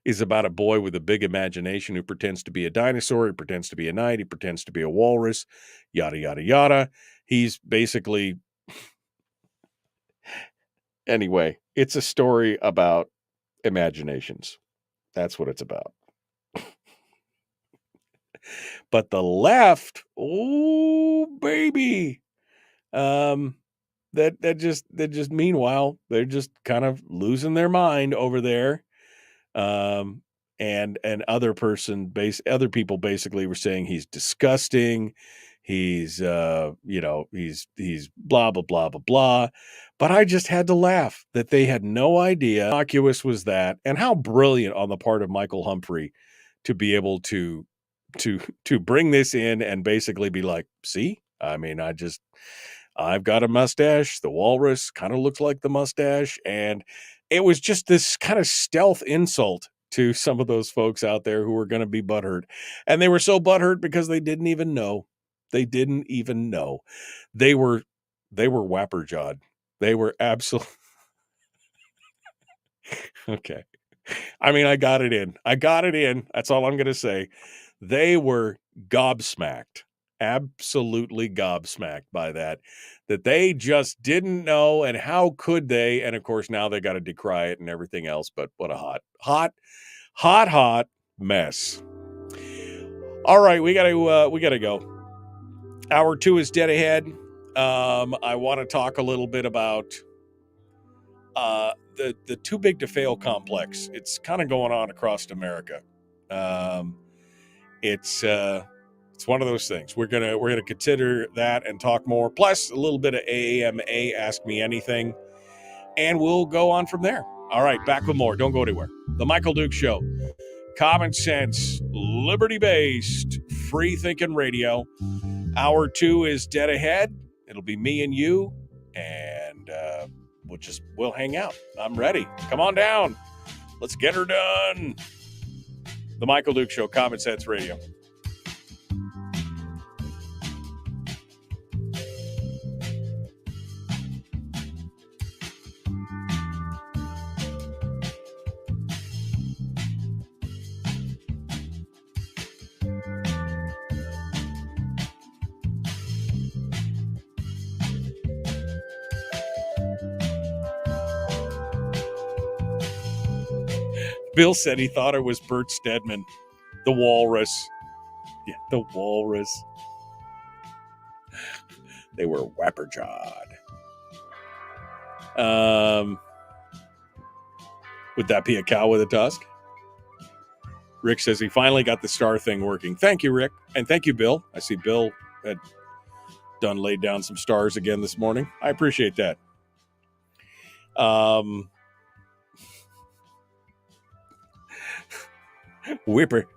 is about a boy with a big imagination who pretends to be a dinosaur. He pretends to be a knight. He pretends to be a walrus, yada, yada, yada. He's basically... Anyway, it's a story about imaginations. That's what it's about. But the left, oh baby, that just meanwhile they're just kind of losing their mind over there, and other people basically were saying he's disgusting, he's he's blah blah blah blah blah. But I just had to laugh that they had no idea how innocuous was that, and how brilliant on the part of Michael Humphrey to be able to bring this in and basically be like, see, I mean, I've got a mustache. The walrus kind of looks like the mustache. And it was just this kind of stealth insult to some of those folks out there who were going to be butthurt. And they were so butthurt because they didn't even know. They didn't even know. They were whapper-jawed. They were absolutely... Okay. I mean, I got it in. That's all I'm going to say. They were gobsmacked, absolutely gobsmacked by that they just didn't know. And how could they? And of course, now they got to decry it and everything else. But what a hot mess. All right, we gotta go. Hour 2 is dead ahead. I want to talk a little bit about the too big to fail complex. It's kind of going on across America. It's one of those things. We're gonna consider that and talk more. Plus a little bit of AAMA, Ask Me Anything, and we'll go on from there. All right, back with more. Don't go anywhere. The Michael Duke Show. Common sense, liberty-based, free-thinking radio. Hour 2 is dead ahead. It'll be me and you, and we'll hang out. I'm ready. Come on down. Let's get her done. The Michael Duke Show, Common Sense Radio. Bill said he thought it was Bert Stedman, the walrus. Yeah, the walrus. They were whapper-jawed. Would that be a cow with a tusk? Rick says he finally got the star thing working. Thank you, Rick. And thank you, Bill. I see Bill had laid down some stars again this morning. I appreciate that.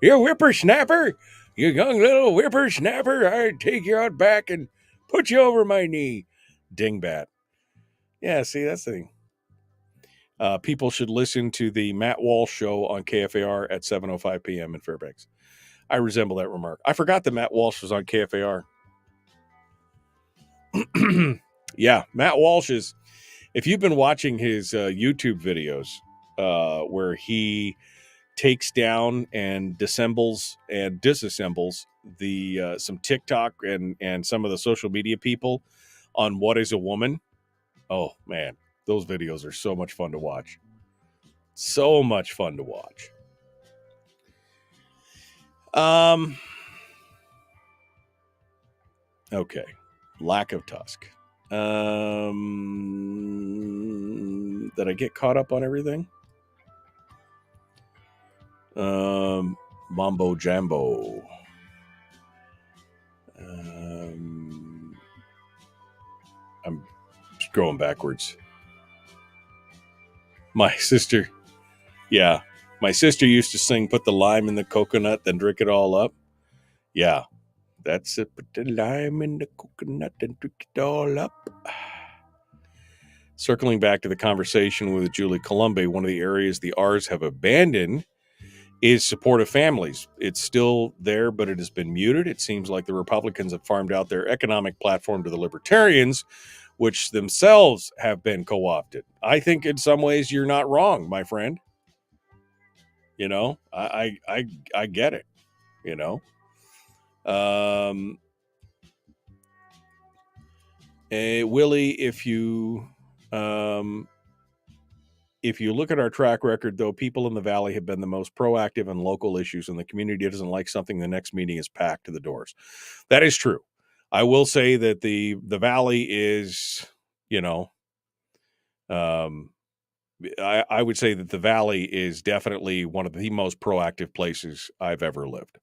You whippersnapper, you young little whippersnapper, I'd take you out back and put you over my knee. Dingbat. Yeah, see, that's the thing. People should listen to the Matt Walsh show on KFAR at 7:05 p.m. in Fairbanks. I resemble that remark. I forgot that Matt Walsh was on KFAR. Yeah, Matt Walsh is, if you've been watching his YouTube videos where he takes down and disassembles the some TikTok and some of the social media people on what is a woman. Oh man, those videos are so much fun to watch. So much fun to watch. Okay. Lack of tusk. Did I get caught up on everything? Mambo Jambo. going backwards. My sister used to sing, put the lime in the coconut, then drink it all up. Yeah, that's it. Put the lime in the coconut, then drink it all up. Circling back to the conversation with Julie Colombe, one of the areas the R's have abandoned is support of families. It's still there, but it has been muted. It seems like the Republicans have farmed out their economic platform to the Libertarians, which themselves have been co-opted. I think in some ways you're not wrong, my friend. You know, I get it, you know. Willie, if you look at our track record, though, people in the Valley have been the most proactive on local issues, and the community doesn't like something, the next meeting is packed to the doors. That is true. I will say that the Valley is, you know, I would say that the Valley is definitely one of the most proactive places I've ever lived.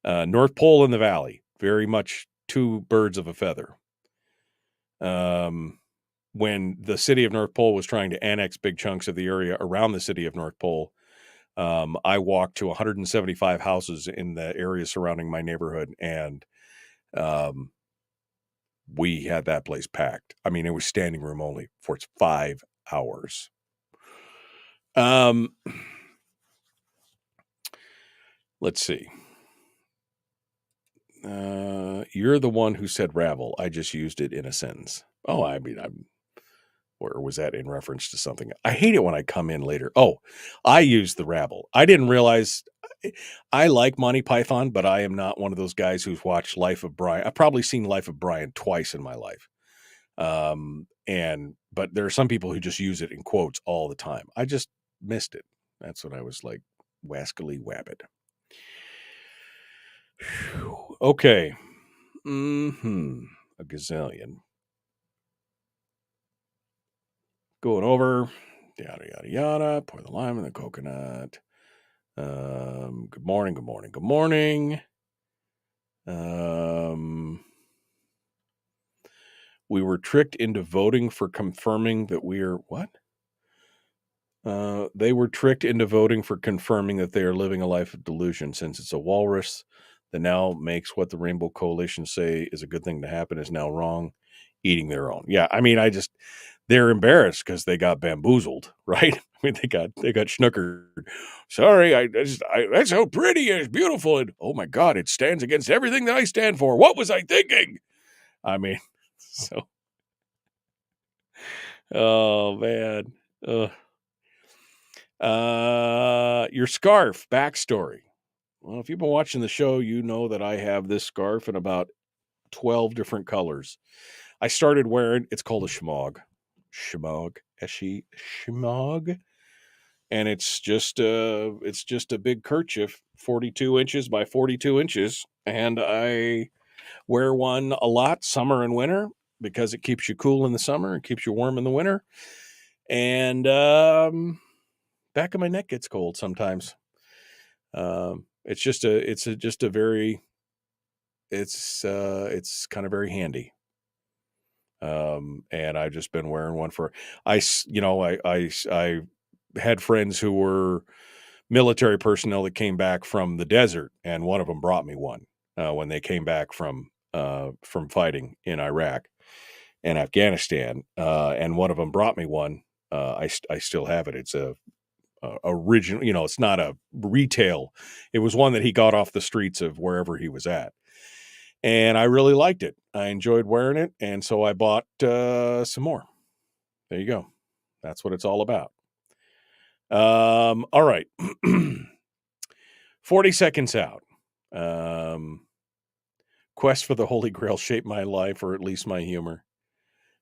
North Pole and the Valley, very much two birds of a feather. When the city of North Pole was trying to annex big chunks of the area around the city of North Pole, I walked to 175 houses in the area surrounding my neighborhood, and we had that place packed. I mean, it was standing room only for 5 hours. Let's see. You're the one who said ravel. I just used it in a sentence. Oh, I mean, or was that in reference to something? I hate it when I come in later. Oh, I used the rabble. I didn't realize. I like Monty Python, but I am not one of those guys who's watched Life of Brian. I've probably seen Life of Brian twice in my life. But there are some people who just use it in quotes all the time. I just missed it. That's what I was like, wascally wabbit. Okay. A gazillion. Going over, yada, yada, yada. Pour the lime in the coconut. Good morning, good morning, good morning. We were tricked into voting for confirming that we are, what? They were tricked into voting for confirming that they are living a life of delusion, since it's a walrus that now makes what the Rainbow Coalition say is a good thing to happen is now wrong, eating their own. Yeah, I mean, they're embarrassed because they got bamboozled, right? I mean, they got schnookered. Sorry, that's so pretty and it's beautiful, and oh my God, it stands against everything that I stand for. What was I thinking? I mean, so, oh man, your scarf backstory. Well, if you've been watching the show, you know that I have this scarf in about 12 different colors. I started wearing, it's called a shmog, shmog, and it's just a big kerchief, 42 inches by 42 inches, and I wear one a lot, summer and winter, because it keeps you cool in the summer and keeps you warm in the winter, and back of my neck gets cold sometimes. It's kind of very handy. And I've just been wearing one for, I had friends who were military personnel that came back from the desert, and one of them brought me one, when they came back from fighting in Iraq and Afghanistan. And one of them brought me one. I still have it. It's a original, it's not a retail. It was one that he got off the streets of wherever he was at. And I really liked it. I enjoyed wearing it. And so I bought some more. There you go. That's what it's all about. All right. 40 seconds out. Quest for the Holy Grail shaped my life, or at least my humor.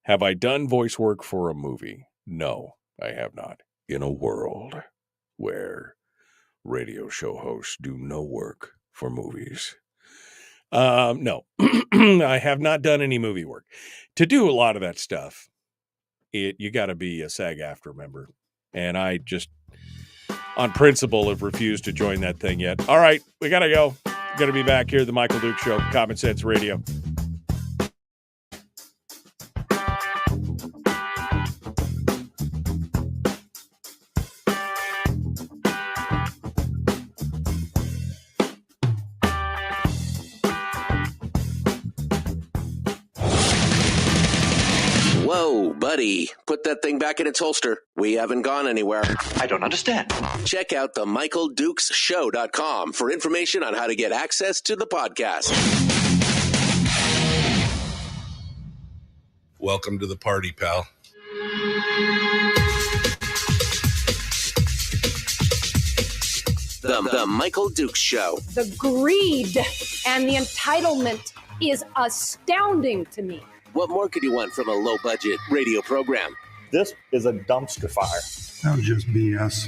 Have I done voice work for a movie? No, I have not. In a world where radio show hosts do no work for movies. No, I have not done any movie work. To do a lot of that stuff, you got to be a SAG-AFTRA member. And I just, on principle, have refused to join that thing yet. All right, we got to go. Going to be back here at the Michael Duke Show, Common Sense Radio. 3. Put that thing back in its holster. We haven't gone anywhere. I don't understand. Check out the MichaelDukesShow.com for information on how to get access to the podcast. Welcome to the party, pal. The Michael Dukes Show. The greed and the entitlement is astounding to me. What more could you want from a low-budget radio program? This is a dumpster fire. That was just BS.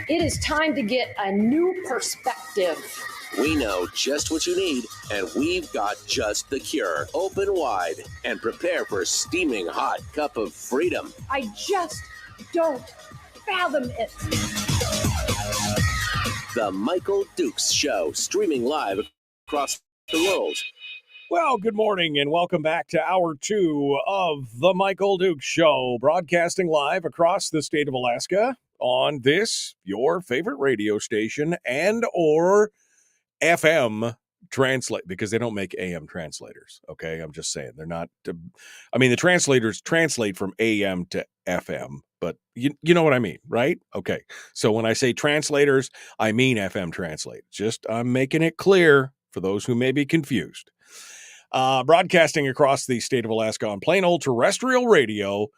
It is time to get a new perspective. We know just what you need, and we've got just the cure. Open wide and prepare for a steaming hot cup of freedom. I just don't fathom it. The Michael Dukes Show, streaming live across the world. Well, good morning and welcome back to Hour 2 of The Michael Dukes Show, broadcasting live across the state of Alaska on this, your favorite radio station, and or FM translate, because they don't make AM translators, okay? I'm just saying. They're not, the translators translate from AM to FM, but you know what I mean, right? Okay, so when I say translators, I mean FM translate. Just, I'm making it clear for those who may be confused. Broadcasting across the state of Alaska on plain old terrestrial radio,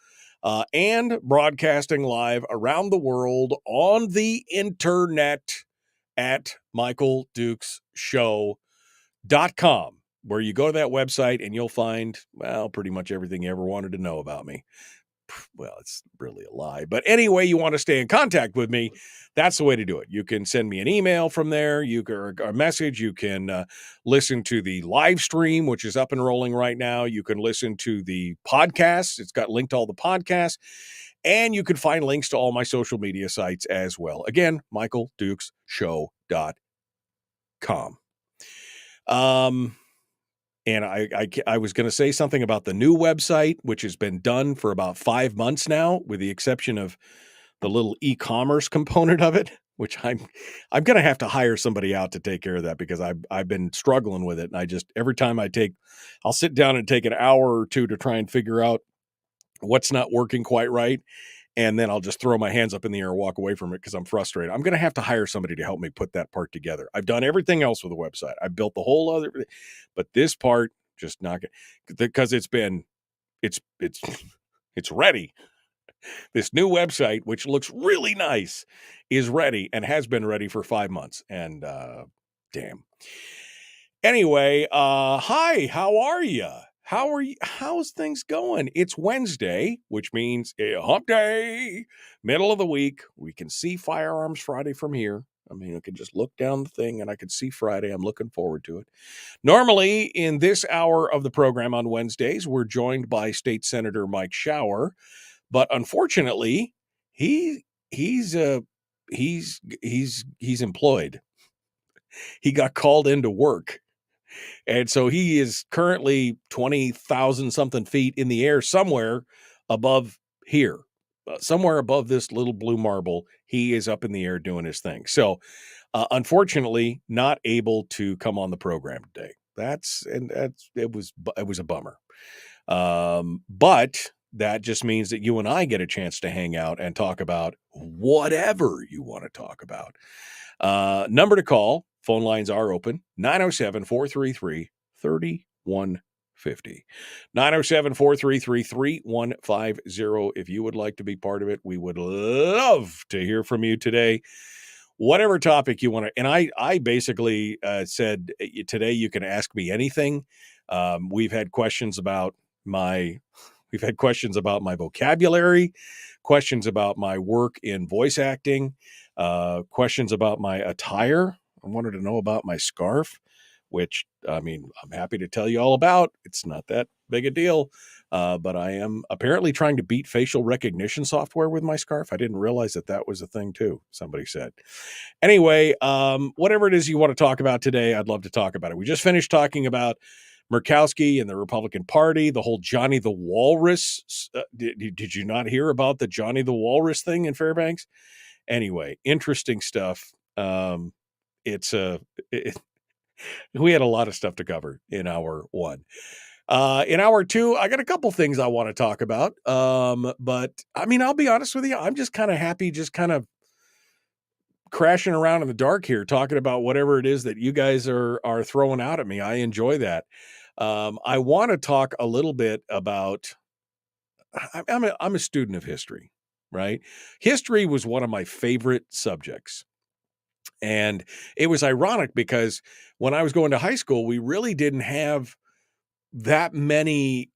and broadcasting live around the world on the internet at michaeldukesshow.com, where you go to that website and you'll find, well, pretty much everything you ever wanted to know about me. Well, it's really a lie. But anyway, you want to stay in contact with me, that's the way to do it. You can send me an email from there, you can, a message. You can listen to the live stream, which is up and rolling right now. You can listen to the podcast. It's got linked to all the podcasts. And you can find links to all my social media sites as well. Again, michaeldukesshow.com. And I was going to say something about the new website, which has been done for about 5 months now, with the exception of the little e-commerce component of it, which I'm going to have to hire somebody out to take care of that, because I've been struggling with it. And I just, every time I'll sit down and take an hour or two to try and figure out what's not working quite right. And then I'll just throw my hands up in the air and walk away from it because I'm frustrated. I'm going to have to hire somebody to help me put that part together. I've done everything else with the website. I built the whole other, but this part just not, because it's ready. This new website, which looks really nice, is ready and has been ready for 5 months. And damn. Anyway, hi, how are you? How's things going? It's Wednesday, which means hump day, middle of the week. We can see Firearms Friday from here. I mean, I can just look down the thing and I can see Friday. I'm looking forward to it. Normally, in this hour of the program on Wednesdays, we're joined by State Senator Mike Shower, but unfortunately, he's employed. He got called into work. And so he is currently 20,000 something feet in the air, somewhere above here, somewhere above this little blue marble. He is up in the air doing his thing. So unfortunately, not able to come on the program today. It was a bummer. But that just means that you and I get a chance to hang out and talk about whatever you want to talk about. Number to call. Phone lines are open, 907-433-3150. 907-433-3150. If you would like to be part of it, we would love to hear from you today. Whatever topic you want to, and I basically said today you can ask me anything. We've had questions about my vocabulary, questions about my work in voice acting, questions about my attire. I wanted to know about my scarf, which, I mean, I'm happy to tell you all about. It's not that big a deal, but I am apparently trying to beat facial recognition software with my scarf. I didn't realize that was a thing, too, somebody said. Anyway, whatever it is you want to talk about today, I'd love to talk about it. We just finished talking about Murkowski and the Republican Party, the whole Johnny the Walrus. Did you not hear about the Johnny the Walrus thing in Fairbanks? Anyway, interesting stuff. We had a lot of stuff to cover in hour one. In hour 2, I got a couple things I want to talk about. But I mean, I'll be honest with you. I'm just kind of happy, just kind of crashing around in the dark here, talking about whatever it is that you guys are throwing out at me. I enjoy that. I want to talk a little bit about. I'm a student of history, right? History was one of my favorite subjects. And it was ironic because when I was going to high school, we really didn't have that many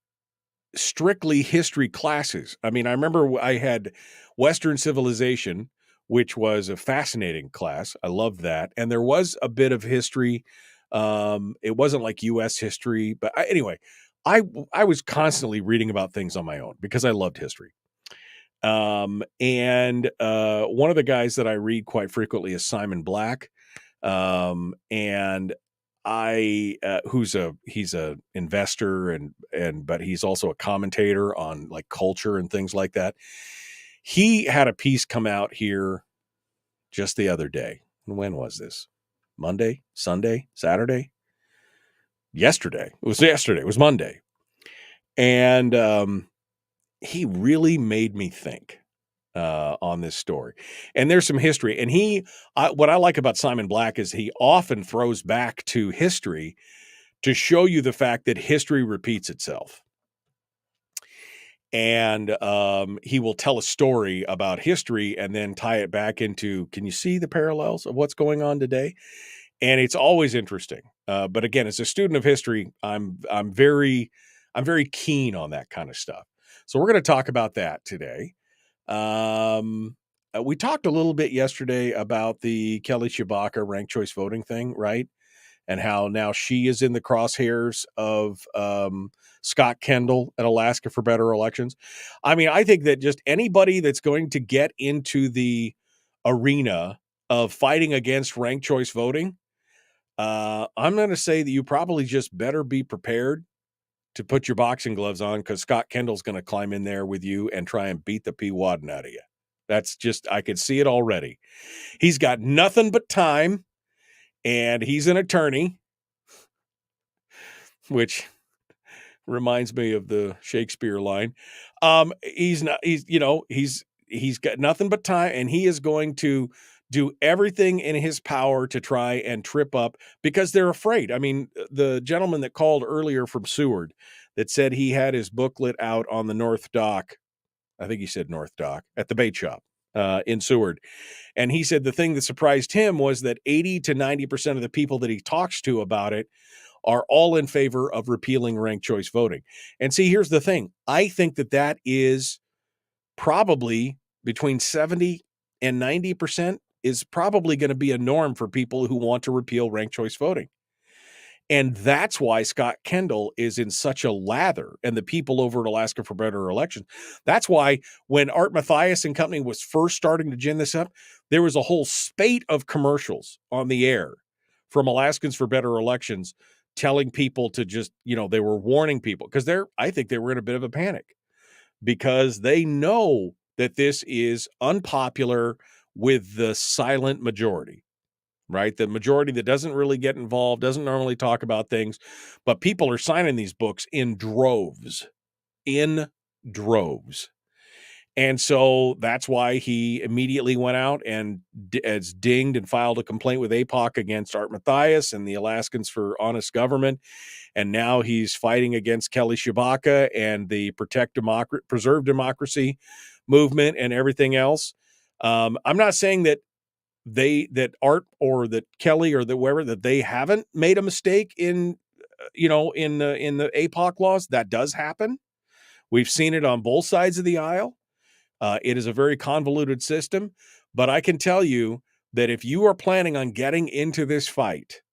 strictly history classes. I mean, I remember I had Western civilization, which was a fascinating class. I loved that. And there was a bit of history. It wasn't like US history, but anyway, I was constantly reading about things on my own because I loved history. And one of the guys that I read quite frequently is Simon Black. And he's a investor but he's also a commentator on like culture and things like that. He had a piece come out here just the other day. When was this? Monday, Sunday, Saturday? Yesterday. It was yesterday. It was Monday. And he really made me think on this story. And there's some history. And what I like about Simon Black is he often throws back to history to show you the fact that history repeats itself. And he will tell a story about history and then tie it back into, can you see the parallels of what's going on today? And it's always interesting. But again, as a student of history, I'm very keen on that kind of stuff. So we're going to talk about that today. We talked a little bit yesterday about the Kelly Tshibaka ranked choice voting thing, right? And how now she is in the crosshairs of Scott Kendall at Alaska for Better Elections. I mean, I think that just anybody that's going to get into the arena of fighting against ranked choice voting, I'm going to say that you probably just better be prepared to put your boxing gloves on, because Scott Kendall's going to climb in there with you and try and beat the P-Waddin out of you. That's just, I could see it already. He's got nothing but time, and he's an attorney, which reminds me of the Shakespeare line. He's got nothing but time, and he is going to do everything in his power to try and trip up, because they're afraid. I mean, the gentleman that called earlier from Seward that said he had his booklet out on the North Dock, I think he said North Dock, at the bait shop in Seward. And he said the thing that surprised him was that 80 to 90% of the people that he talks to about it are all in favor of repealing ranked choice voting. And see, here's the thing. I think that is probably between 70 and 90% is probably going to be a norm for people who want to repeal ranked choice voting. And that's why Scott Kendall is in such a lather, and the people over at Alaska for Better Elections. That's why when Art Mathias and company was first starting to gin this up, there was a whole spate of commercials on the air from Alaskans for Better Elections telling people to just, they were warning people, because I think they were in a bit of a panic, because they know that this is unpopular with the silent majority, right? The majority that doesn't really get involved, doesn't normally talk about things, but people are signing these books in droves. And so that's why he immediately went out and has dinged and filed a complaint with APOC against Art Mathias and the Alaskans for Honest Government. And now he's fighting against Kelly Tshibaka and the Preserve Democracy movement and everything else. I'm not saying that Art or that Kelly or that whoever, that they haven't made a mistake in the APOC laws. That does happen. We've seen it on both sides of the aisle. It is a very convoluted system, but I can tell you that if you are planning on getting into this fight,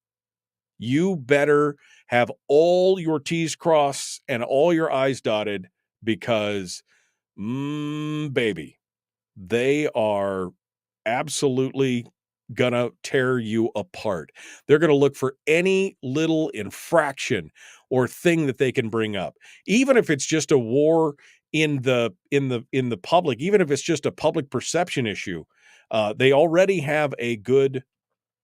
you better have all your T's crossed and all your I's dotted, because, baby, they are absolutely gonna tear you apart. They're gonna look for any little infraction or thing that they can bring up, even if it's just a war in the public, even if it's just a public perception issue. They already have a good,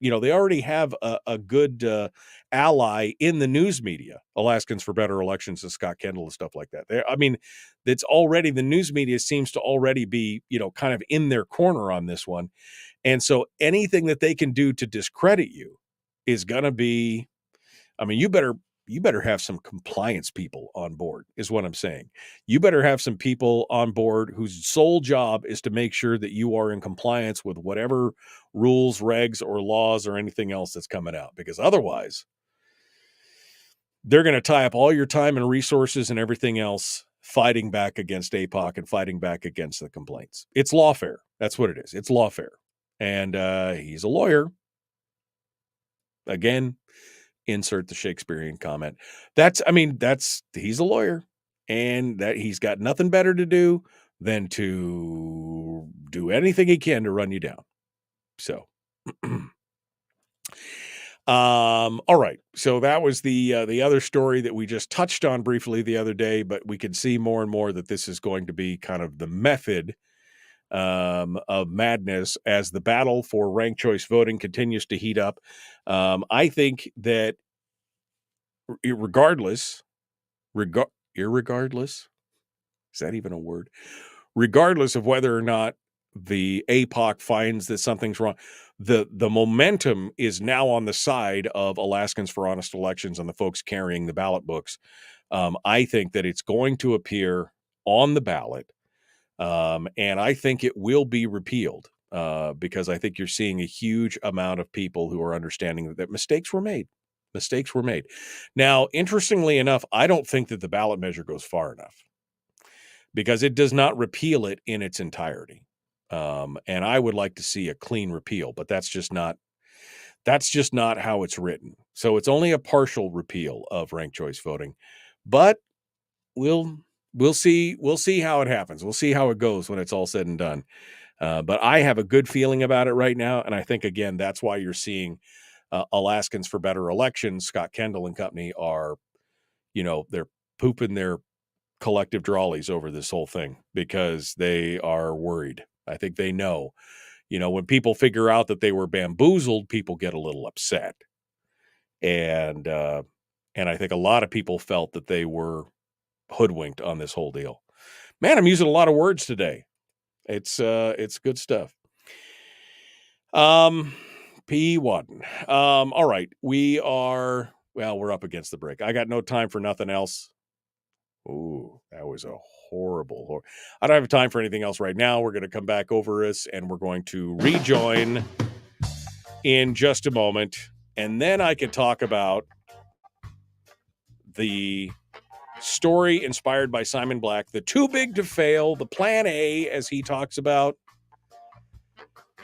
a good ally in the news media, Alaskans for Better Elections and Scott Kendall and stuff like that. I mean, that's already, the news media seems to already be, kind of in their corner on this one. And so anything that they can do to discredit you is going to be, I mean, you better have some compliance people on board is what I'm saying. You better have some people on board whose sole job is to make sure that you are in compliance with whatever rules, regs, or laws or anything else that's coming out, because otherwise they're going to tie up all your time and resources and everything else fighting back against APOC and fighting back against the complaints. It's lawfare. That's what it is. It's lawfare. And he's a lawyer. Again, insert the Shakespearean comment. He's a lawyer, and that he's got nothing better to do than to do anything he can to run you down. So, all right. So that was the other story that we just touched on briefly the other day, but we can see more and more that this is going to be kind of the method of madness as the battle for ranked choice voting continues to heat up. I think that irregardless, is that even a word? Regardless of whether or not the APOC finds that something's wrong, the momentum is now on the side of Alaskans for Honest Elections and the folks carrying the ballot books. I think that it's going to appear on the ballot. And I think it will be repealed because I think you're seeing a huge amount of people who are understanding that mistakes were made. Mistakes were made. Now, interestingly enough, I don't think that the ballot measure goes far enough because it does not repeal it in its entirety. And I would like to see a clean repeal, but that's just not how it's written. So it's only a partial repeal of ranked choice voting, but we'll see how it happens. We'll see how it goes when it's all said and done. But I have a good feeling about it right now. And I think, again, that's why you're seeing Alaskans for Better Elections, Scott Kendall and company are, they're pooping their collective drawlies over this whole thing because they are worried. I think they know, when people figure out that they were bamboozled, people get a little upset. And I think a lot of people felt that they were hoodwinked on this whole deal. Man, I'm using a lot of words today. It's good stuff. P1. All right. We're up against the break. I got no time for nothing else. Ooh, that was a horrible. I don't have time for anything else right now. We're going to come back over us and we're going to rejoin in just a moment. And then I can talk about the story inspired by Simon Black, the too big to fail, the plan A, as he talks about.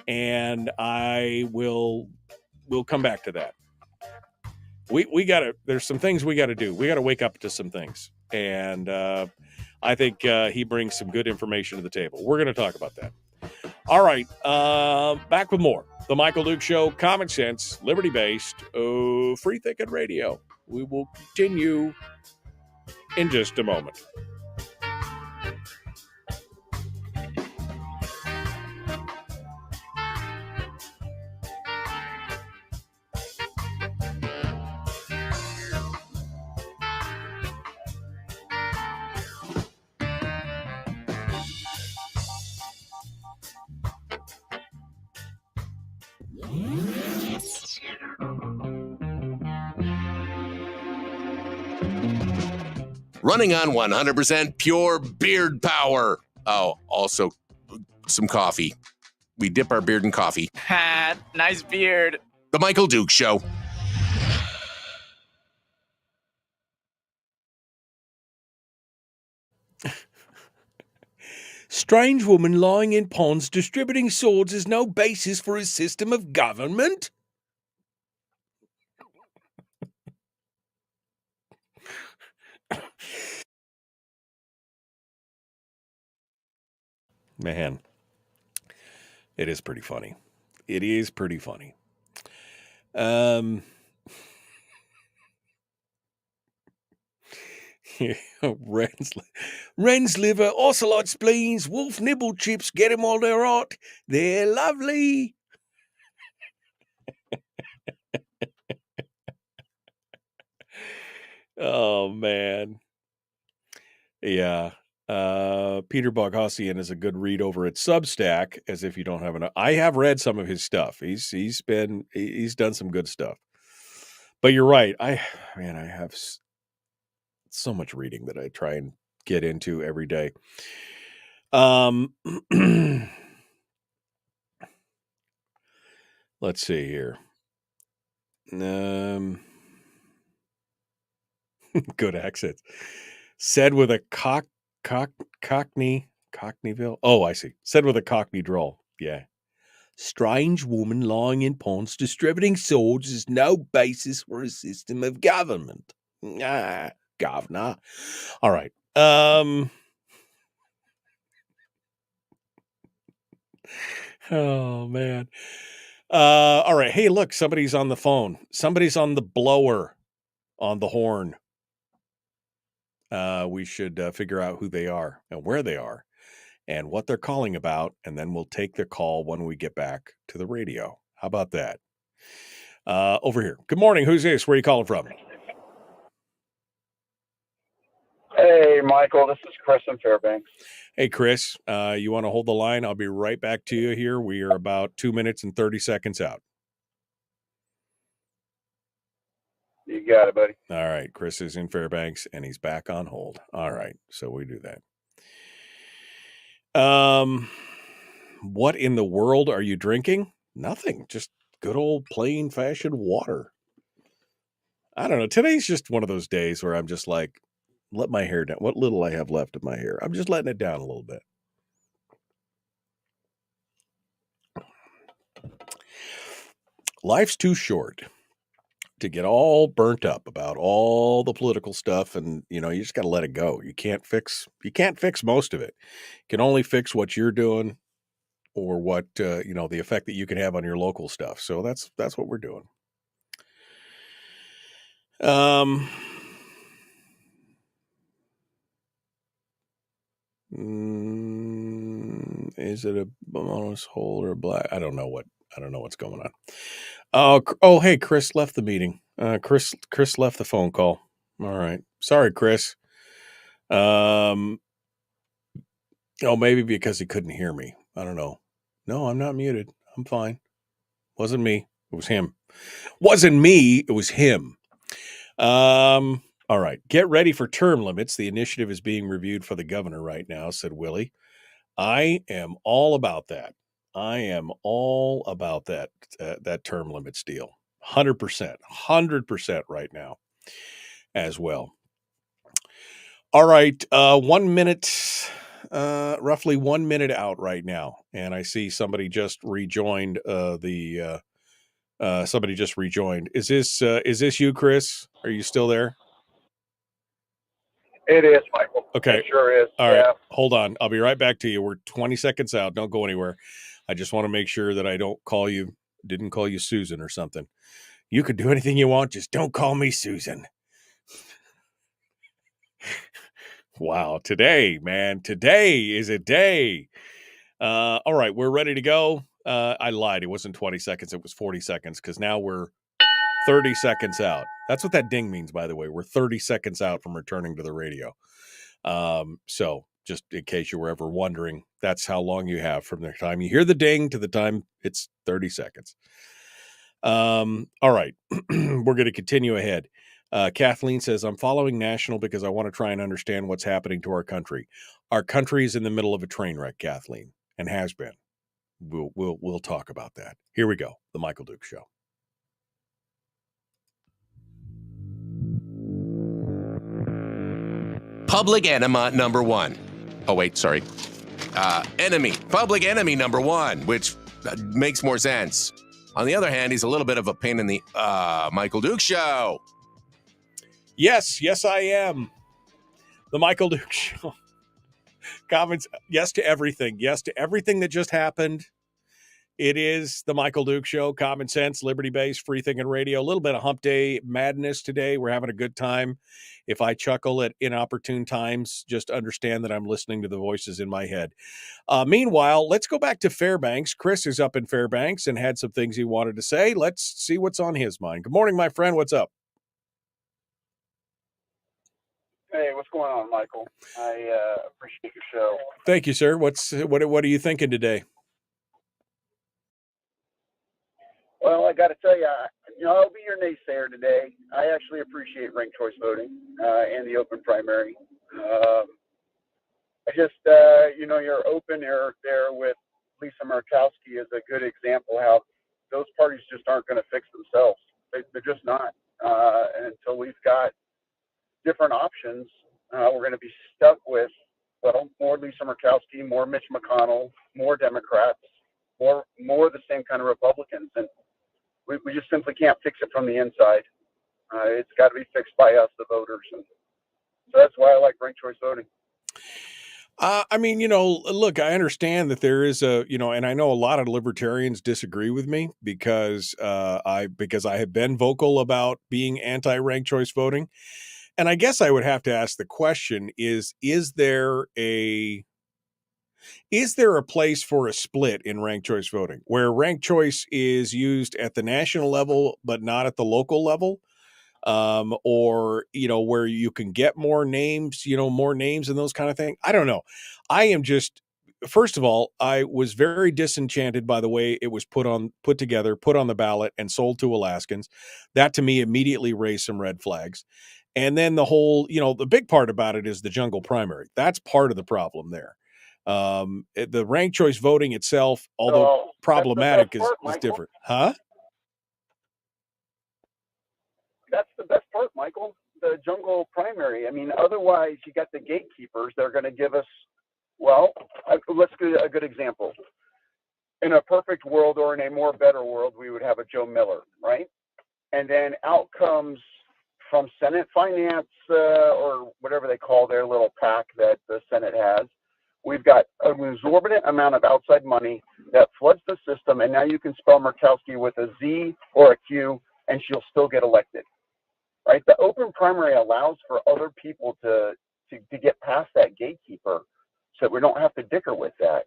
And we'll come back to that. There's some things we got to do. We got to wake up to some things. And I think he brings some good information to the table. We're going to talk about that. All right. Back with more. The Michael Duke Show, common sense, liberty-based, free thinking radio. We will continue in just a moment. Running on 100% pure beard power. Oh, also some coffee. We dip our beard in coffee. Ha, nice beard. The Michael Duke Show. Strange woman lying in ponds distributing swords is no basis for a system of government? Man, it is pretty funny. It is pretty funny. Wren's liver, ocelot spleens, wolf nibble chips, get them while they're hot. They're lovely. Oh, man. Yeah. Peter Boghossian is a good read over at Substack, as if you don't have enough. I have read some of his stuff. He's done some good stuff. But you're right. I have so much reading that I try and get into every day. Let's see here. Good accents. Said with a Cockneyville. Oh, I see. Said with a Cockney drawl. Yeah. Strange woman lying in ponds distributing swords is no basis for a system of government. Governor. All right. Oh, man. All right. Hey, look, somebody's on the phone. Somebody's on the blower on the horn. We should figure out who they are and where they are and what they're calling about, and then we'll take the call when we get back to the radio. How about that? Over here. Good morning. Who's this? Where are you calling from? Hey, Michael. This is Chris in Fairbanks. Hey, Chris. You want to hold the line? I'll be right back to you here. We are about 2 minutes and 30 seconds out. You got it, buddy. All right. Chris is in Fairbanks, and he's back on hold. All right. So we do that. What in the world are you drinking? Nothing. Just good old plain fashioned water. I don't know. Today's just one of those days where I'm just like, let my hair down. What little I have left of my hair, I'm just letting it down a little bit. Life's too short to get all burnt up about all the political stuff, and you just got to let it go. You can't fix most of it. You can only fix what you're doing or what the effect that you can have on your local stuff. So that's what we're doing. Is it a bonus hole or a black? I don't know what's going on. Oh, hey, Chris left the meeting. Chris left the phone call. All right. Sorry, Chris. Oh, maybe because he couldn't hear me. I don't know. No, I'm not muted. I'm fine. Wasn't me. It was him. Wasn't me. It was him. All right. Get ready for term limits. The initiative is being reviewed for the governor right now, said Willie. I am all about that. I am all about that term limits deal. 100% right now as well. All right. 1 minute, roughly 1 minute out right now. And I see somebody just rejoined somebody just rejoined. Is this you, Chris? Are you still there? It is, Michael. Okay. It sure is. All right. Hold on. I'll be right back to you. We're 20 seconds out. Don't go anywhere. I just want to make sure that I didn't call you Susan or something. You could do anything you want. Just don't call me Susan. Wow. Today is a day. All right. We're ready to go. I lied. It wasn't 20 seconds. It was 40 seconds because now we're 30 seconds out. That's what that ding means, by the way. We're 30 seconds out from returning to the radio. So just in case you were ever wondering, that's how long you have from the time you hear the ding to the time it's 30 seconds. All right. We're going to continue ahead. Kathleen says, I'm following National because I want to try and understand what's happening to our country. Our country is in the middle of a train wreck, Kathleen, and has been. We'll talk about that. Here we go. The Michael Duke Show. Public enema number one. Oh, wait, sorry. Public enemy number one, which makes more sense. On the other hand, he's a little bit of a pain in the Michael Duke Show. Yes, I am. The Michael Duke Show. Comments, yes to everything. Yes to everything that just happened. It is the Michael Duke Show. Common sense, liberty-based, free-thinking radio. A little bit of hump day madness today. We're having a good time. If I chuckle at inopportune times, just understand that I'm listening to the voices in my head. Meanwhile, let's go back to Fairbanks. Chris is up in Fairbanks and had some things he wanted to say. Let's see what's on his mind. Good morning, my friend. What's up? Hey, what's going on, Michael? I appreciate your show. Thank you, sir. What are you thinking today? Well, I got to tell you, I'll be your naysayer today. I actually appreciate ranked choice voting and the open primary. I just, your open air there with Lisa Murkowski is a good example how those parties just aren't going to fix themselves. They're just not. And until we've got different options, we're going to be stuck with, more Lisa Murkowski, more Mitch McConnell, more Democrats, more the same kind of Republicans. And we just simply can't fix it from the inside. It's got to be fixed by us, the voters. And so that's why I like ranked choice voting. Look, I understand that there is and I know a lot of libertarians disagree with me because I have been vocal about being anti-ranked choice voting. And I guess I would have to ask the question is there a place for a split in ranked choice voting where ranked choice is used at the national level, but not at the local level? Or where you can get more names and those kind of things. I don't know. I am just, first of all, I was very disenchanted by the way it was put together, put on the ballot and sold to Alaskans. That to me immediately raised some red flags. And then the whole, the big part about it is the jungle primary. That's part of the problem there. The ranked choice voting itself, although problematic, is different. Huh? That's the best part, Michael, the jungle primary. I mean, otherwise you got the gatekeepers. They're going to give us, let's do a good example. In a perfect world or in a more better world, we would have a Joe Miller, right? And then out comes from Senate Finance or whatever they call their little PAC that the Senate has. We've got an exorbitant amount of outside money that floods the system, and now you can spell Murkowski with a Z or a Q, and she'll still get elected. Right? The open primary allows for other people to get past that gatekeeper so that we don't have to dicker with that.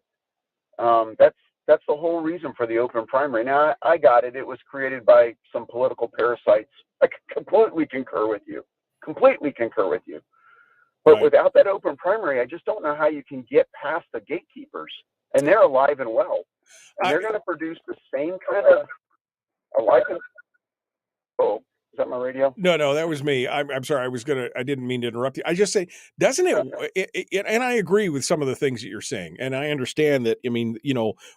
That's the whole reason for the open primary. Now, I got it. It was created by some political parasites. I completely concur with you. But right. Without that open primary, I just don't know how you can get past the gatekeepers. And they're alive and well. And they're going to produce the same kind of alive and well. Is that my radio? No, that was me. I'm sorry. I didn't mean to interrupt you. I just say, doesn't it, and I agree with some of the things that you're saying. And I understand that,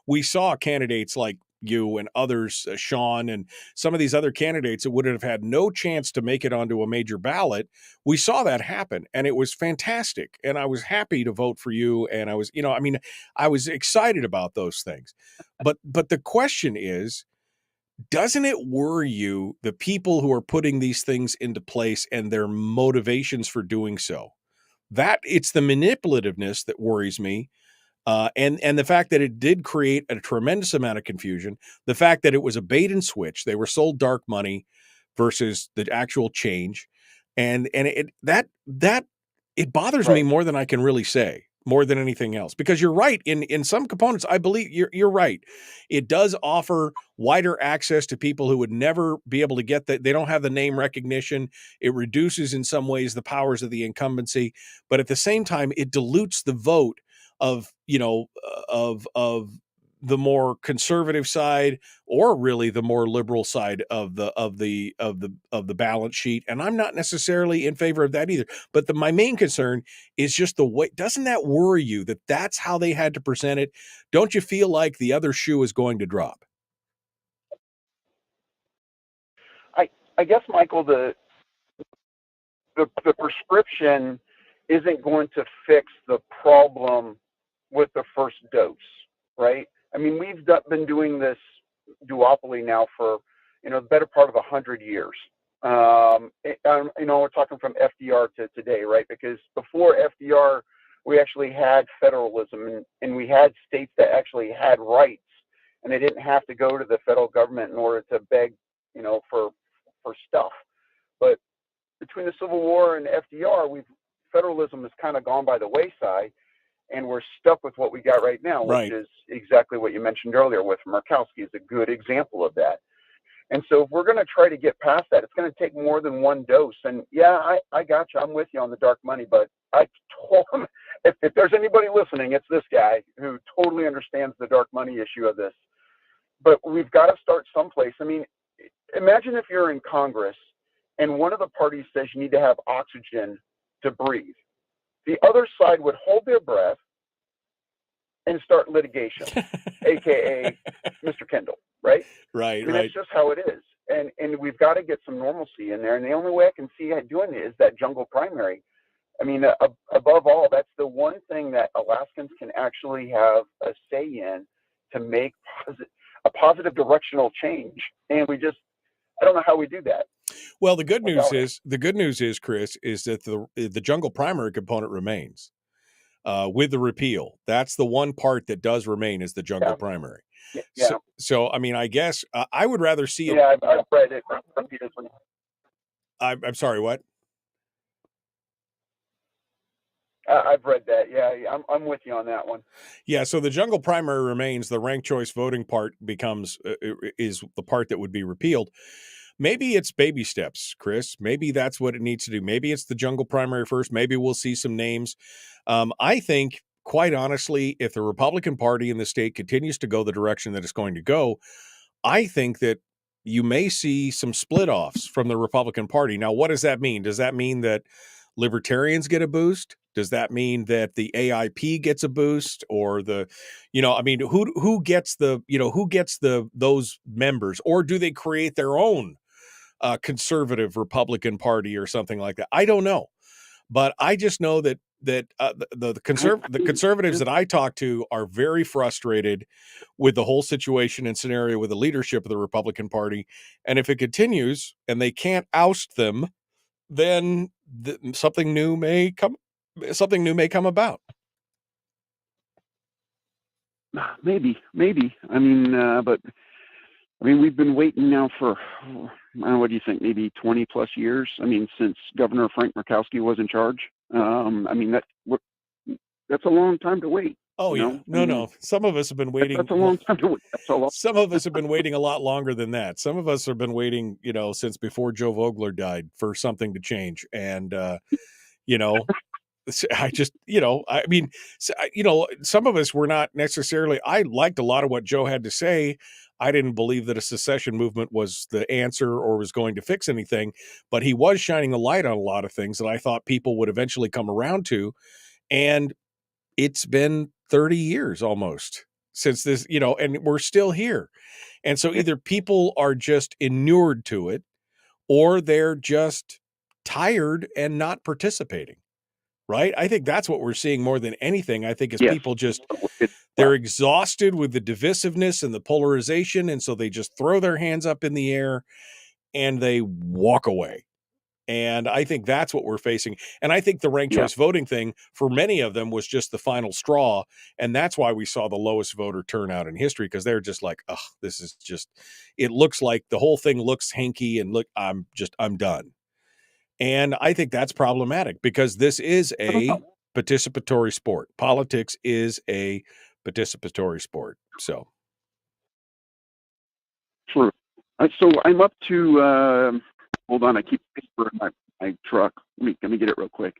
we saw candidates like you and others, Sean, and some of these other candidates that would have had no chance to make it onto a major ballot. We saw that happen and it was fantastic. And I was happy to vote for you. And I was, I was excited about those things. But the question is, doesn't it worry you, the people who are putting these things into place and their motivations for doing so? That it's the manipulativeness that worries me. And the fact that it did create a tremendous amount of confusion, the fact that it was a bait and switch, they were sold dark money versus the actual change. And it bothers me more than I can really say, more than anything else, because you're right. In some components, I believe you're right. It does offer wider access to people who would never be able to get that. They don't have the name recognition. It reduces in some ways the powers of the incumbency, but at the same time, it dilutes the vote of the more conservative side, or really the more liberal side of the balance sheet. And I'm not necessarily in favor of that either. But my main concern is just the way. Doesn't that worry you that that's how they had to present it? Don't you feel like the other shoe is going to drop? I guess, Michael, the prescription isn't going to fix the problem with the first dose, right? I mean, we've been doing this duopoly now for, the better part of 100 years. We're talking from FDR to today, right? Because before FDR, we actually had federalism and we had states that actually had rights, and they didn't have to go to the federal government in order to beg, for stuff. But between the Civil War and FDR, federalism has kind of gone by the wayside, and we're stuck with what we got right now, which is exactly what you mentioned earlier with Murkowski is a good example of that. And so if we're going to try to get past that, it's going to take more than one dose. And yeah, I got you. I'm with you on the dark money, but I told him, if there's anybody listening, it's this guy who totally understands the dark money issue of this. But we've got to start someplace. I mean, imagine if you're in Congress and one of the parties says you need to have oxygen to breathe. The other side would hold their breath and start litigation, aka Mr. Kendall, right? Right, I mean, right. that's just how it is. And we've got to get some normalcy in there. And the only way I can see doing it is that jungle primary. I mean, above all, that's the one thing that Alaskans can actually have a say in to make a positive directional change. And I don't know how we do that. Well, the good news is, Chris, is that the jungle primary component remains with the repeal. That's the one part that does remain is the jungle primary. Yeah. So, I mean, I guess I would rather see it. Yeah, I've read it repeatedly. I'm sorry, what? I've read that. Yeah, I'm with you on that one. Yeah, so the jungle primary remains. The ranked choice voting part becomes is the part that would be repealed. Maybe it's baby steps, Chris. Maybe that's what it needs to do. Maybe it's the jungle primary first. Maybe we'll see some names. I think, quite honestly, if the Republican Party in the state continues to go the direction that it's going to go, I think that you may see some split-offs from the Republican Party. Now, what does that mean? Does that mean that libertarians get a boost? Does that mean that the AIP gets a boost, or who gets those members, or do they create their own conservative Republican Party or something like that? I don't know, but I just know that the conservatives that I talk to are very frustrated with the whole situation and scenario with the leadership of the Republican Party, and if it continues and they can't oust them, then something new may come about. Maybe. I mean, we've been waiting now for, what do you think? Maybe 20 plus years. I mean, since Governor Frank Murkowski was in charge. I mean, that's a long time to wait. Oh yeah, no. Some of us have been waiting. That's a long time to wait. Some of us have been waiting a lot longer than that. Some of us have been waiting, since before Joe Vogler died for something to change. And I just, some of us were not necessarily. I liked a lot of what Joe had to say. I didn't believe that a secession movement was the answer or was going to fix anything, but he was shining a light on a lot of things that I thought people would eventually come around to. And it's been 30 years almost since this, and we're still here. And so either people are just inured to it, or they're just tired and not participating. Right? I think that's what we're seeing more than anything. I think is people just, they're exhausted with the divisiveness and the polarization. And so they just throw their hands up in the air and they walk away. And I think that's what we're facing. And I think the ranked choice voting thing for many of them was just the final straw. And that's why we saw the lowest voter turnout in history, because they're just like, oh, this is just, it looks like the whole thing looks hanky and look, I'm done. And I think that's problematic because this is a participatory sport. Politics is a participatory sport. So. True. So I'm up to, hold on, I keep paper in my truck. Let me get it real quick.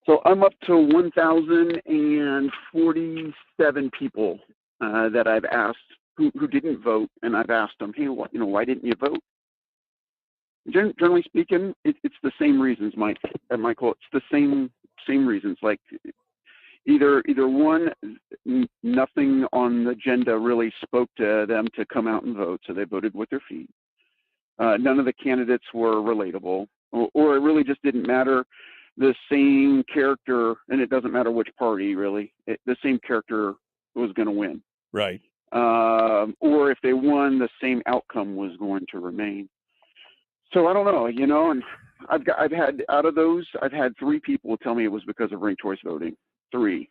So I'm up to 1,047 people that I've asked who didn't vote, and I've asked them, hey, why didn't you vote? Generally speaking, it's the same reasons, Michael. It's the same reasons. Like either one, nothing on the agenda really spoke to them to come out and vote, so they voted with their feet. None of the candidates were relatable, or it really just didn't matter. The same character, and it doesn't matter which party really, the same character was going to win. Right. Or if they won, the same outcome was going to remain. So I don't know, and I've had out of those, I've had 3 people tell me it was because of ranked choice voting. 3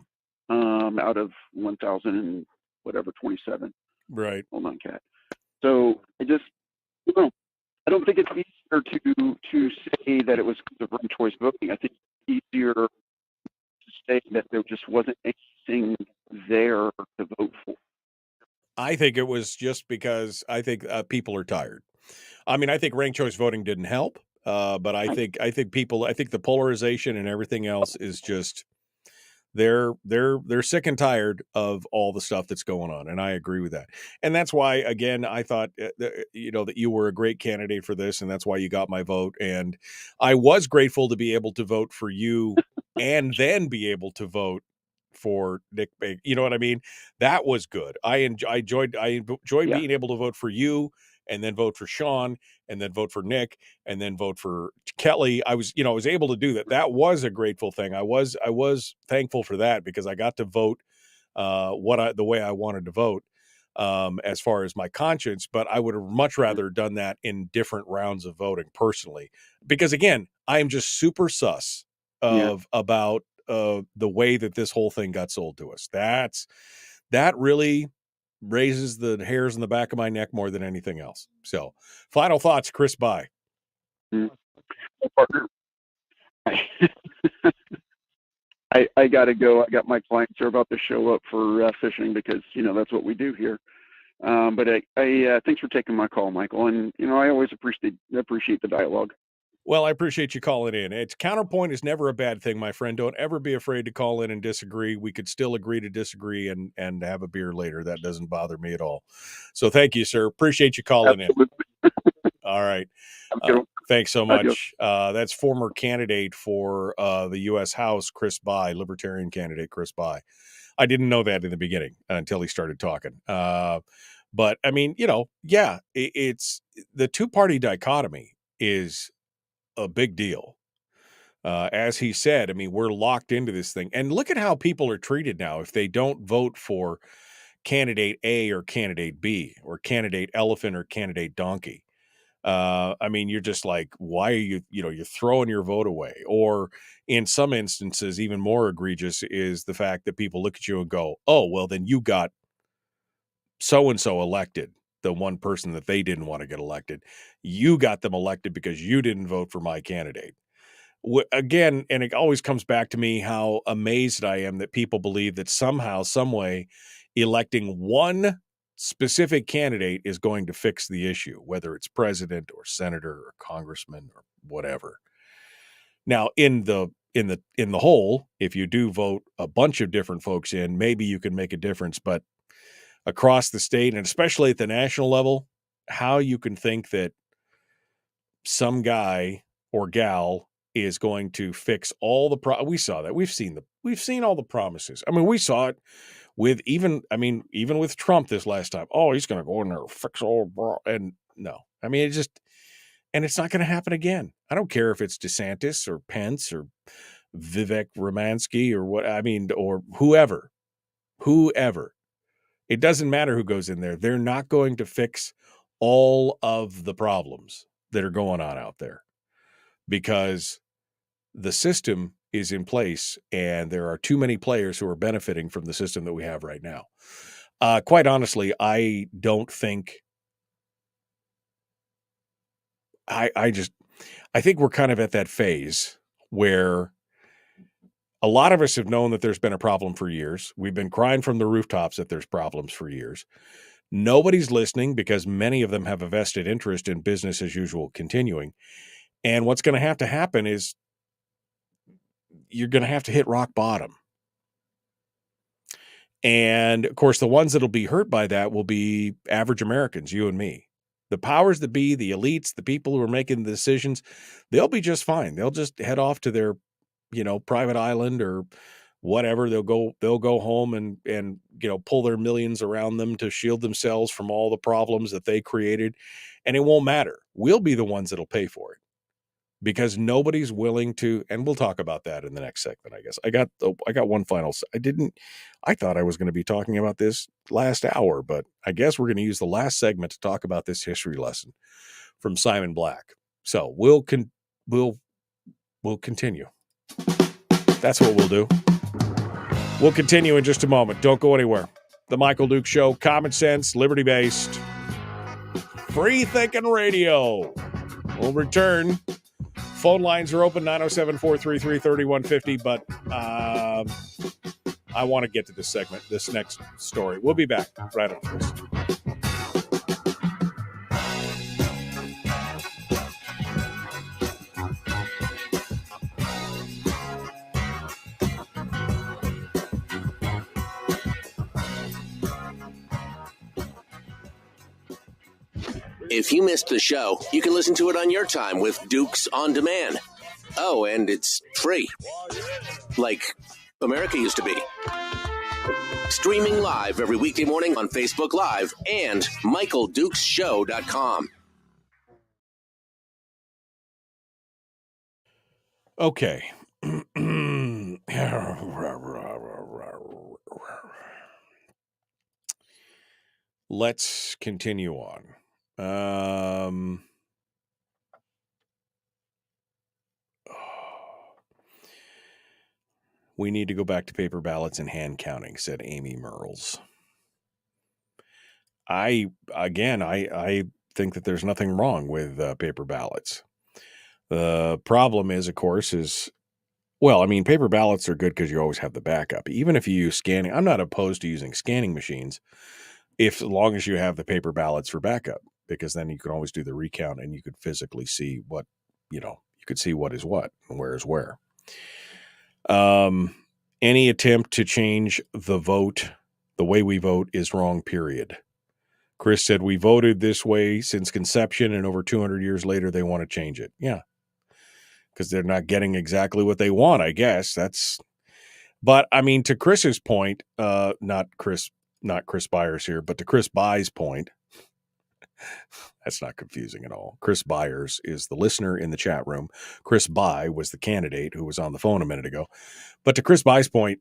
out of 1,000 and whatever 27. Right. Hold on, Kat. So I just, I don't think it's easier to say that it was because of ranked choice voting. I think it's easier to say that there just wasn't anything there to vote for. I think it was just because I think people are tired. I mean, I think ranked choice voting didn't help, but I think the polarization and everything else is just they're sick and tired of all the stuff that's going on, and I agree with that. And that's why, again, I thought that you were a great candidate for this, and that's why you got my vote. And I was grateful to be able to vote for you, and then be able to vote for Nick Baker. You know what I mean? That was good. I enjoyed being able to vote for you, and then vote for Sean, and then vote for Nick, and then vote for Kelly. I was able to do that. That was a grateful thing. I was thankful for that, because I got to vote the way I wanted to vote, as far as my conscience. But I would have much rather done that in different rounds of voting personally, because again, I am just super sus about the way that this whole thing got sold to us. That really raises the hairs in the back of my neck more than anything else. So, final thoughts, Chris. Bye. Partner, I got to go. I got my clients are about to show up for fishing, because that's what we do here. But I thanks for taking my call, Michael. And I always appreciate the dialogue. Well, I appreciate you calling in. It's counterpoint is never a bad thing, my friend. Don't ever be afraid to call in and disagree. We could still agree to disagree and have a beer later. That doesn't bother me at all. So thank you, sir. Appreciate you calling in. All right. Thanks so much. That's former candidate for the U.S. House, Chris Bye, Libertarian candidate Chris Bye. I didn't know that in the beginning until he started talking. But I mean, it's the two-party dichotomy is a big deal. As he said, I mean, we're locked into this thing. And look at how people are treated now if they don't vote for candidate A or candidate B, or candidate elephant or candidate donkey. I mean, you're just like, why are you're throwing your vote away? Or in some instances, even more egregious is the fact that people look at you and go, oh, well, then you got so-and-so elected, the one person that they didn't want to get elected. You got them elected because you didn't vote for my candidate. Again, and it always comes back to me how amazed I am that people believe that somehow, some way, electing one specific candidate is going to fix the issue, whether it's president or senator or congressman or whatever. Now, in the whole, if you do vote a bunch of different folks in, maybe you can make a difference. But across the state, and especially at the national level, how you can think that some guy or gal is going to fix all the we saw that. We've seen all the promises. I mean, we saw it with even with Trump this last time. Oh, he's going to go in there and fix all, and no. I mean, it's not going to happen again. I don't care if it's DeSantis or Pence or Vivek Romansky or or whoever. It doesn't matter who goes in there. They're not going to fix all of the problems that are going on out there, because the system is in place and there are too many players who are benefiting from the system that we have right now. Quite honestly, I don't think I think we're kind of at that phase where a lot of us have known that there's been a problem for years. We've been crying from the rooftops that there's problems for years. Nobody's listening because many of them have a vested interest in business as usual continuing. And what's going to happen is you're going to have to hit rock bottom. And of course, the ones that'll be hurt by that will be average Americans, you and me. The powers that be, the elites, the people who are making the decisions, they'll be just fine. They'll just head off to their, private island or whatever. They'll go home and pull their millions around them to shield themselves from all the problems that they created. And it won't matter. We'll be the ones that'll pay for it, because nobody's willing to, and we'll talk about that in the next segment, I guess. I got one final. I thought I was going to be talking about this last hour, but I guess we're going to use the last segment to talk about this history lesson from Simon Black. So we'll continue. That's what we'll do. We'll continue in just a moment. Don't go anywhere. The Michael Duke Show, common sense, liberty-based, free-thinking radio. We'll return. Phone lines are open, 907-433-3150, but I want to get to this segment, this next story. We'll be back right after this. If you missed the show, you can listen to it on your time with Dukes On Demand. Oh, and it's free. Like America used to be. Streaming live every weekday morning on Facebook Live and MichaelDukesShow.com. Okay. Let's continue on. We need to go back to paper ballots and hand counting, said Amy Merles. I think that there's nothing wrong with paper ballots. The problem is, of course, paper ballots are good because you always have the backup. Even if you use scanning, I'm not opposed to using scanning machines as long as you have the paper ballots for backup, because then you can always do the recount and you could physically see what, you could see what is what and where is where. Any attempt to change the way we vote is wrong, period. Chris said, we voted this way since conception, and over 200 years later, they want to change it. Yeah. Because they're not getting exactly what they want, I guess. But I mean, to Chris's point, not Chris Byers here, but to Chris Byers' point, that's not confusing at all. Chris Byers is the listener in the chat room. Chris By was the candidate who was on the phone a minute ago. But to Chris Byers' point,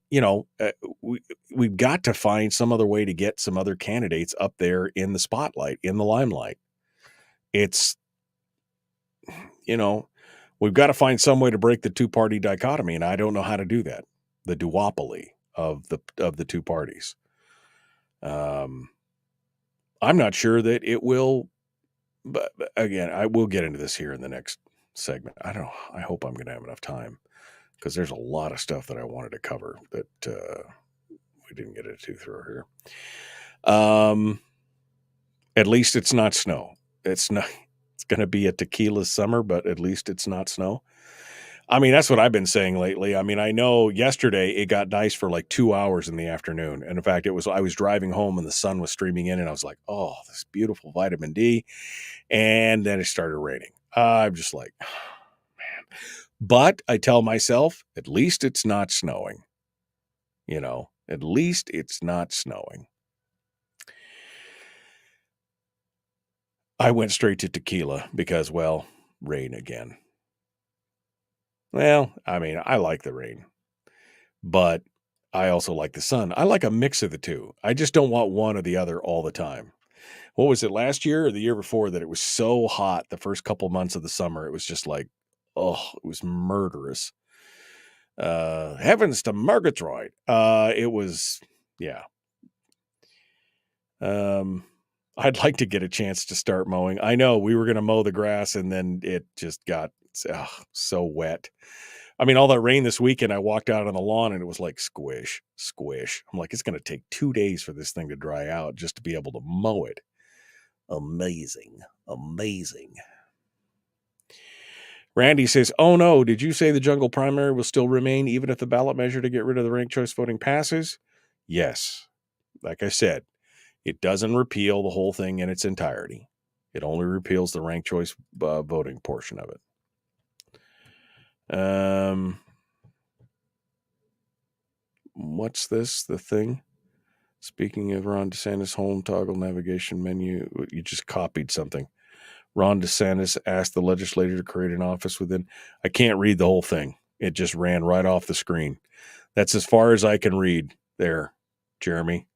we've got to find some other way to get some other candidates up there in the spotlight, in the limelight. It's, we've got to find some way to break the two-party dichotomy, and I don't know how to do that. The duopoly of the two parties. I'm not sure that it will, but again, I will get into this here in the next segment. I hope I'm going to have enough time, because there's a lot of stuff that I wanted to cover that we didn't get into through here. At least it's not snow. It's going to be a tequila summer, but at least it's not snow. I mean, that's what I've been saying lately. I mean, I know yesterday it got nice for like 2 hours in the afternoon. And in fact, I was driving home and the sun was streaming in and I was like, oh, this beautiful vitamin D. And then it started raining. I'm just like, oh, man. But I tell myself, at least it's not snowing. At least it's not snowing. I went straight to tequila because, rain again. Well, I mean, I like the rain, but I also like the sun. I like a mix of the two. I just don't want one or the other all the time. What was it, last year or the year before, that it was so hot the first couple months of the summer? It was just like, oh, it was murderous. Heavens to Murgatroyd. It was, yeah. I'd like to get a chance to start mowing. I know we were going to mow the grass and then it just got so wet. I mean, all that rain this weekend, I walked out on the lawn and it was like squish, squish. I'm like, it's going to take 2 days for this thing to dry out just to be able to mow it. Amazing. Amazing. Randy says, oh no, did you say the jungle primary will still remain even if the ballot measure to get rid of the ranked choice voting passes? Yes. Like I said, it doesn't repeal the whole thing in its entirety. It only repeals the ranked choice voting portion of it. What's this? The thing? Speaking of Ron DeSantis home toggle navigation menu, you just copied something. Ron DeSantis asked the legislature to create an office within. I can't read the whole thing. It just ran right off the screen. That's as far as I can read there, Jeremy.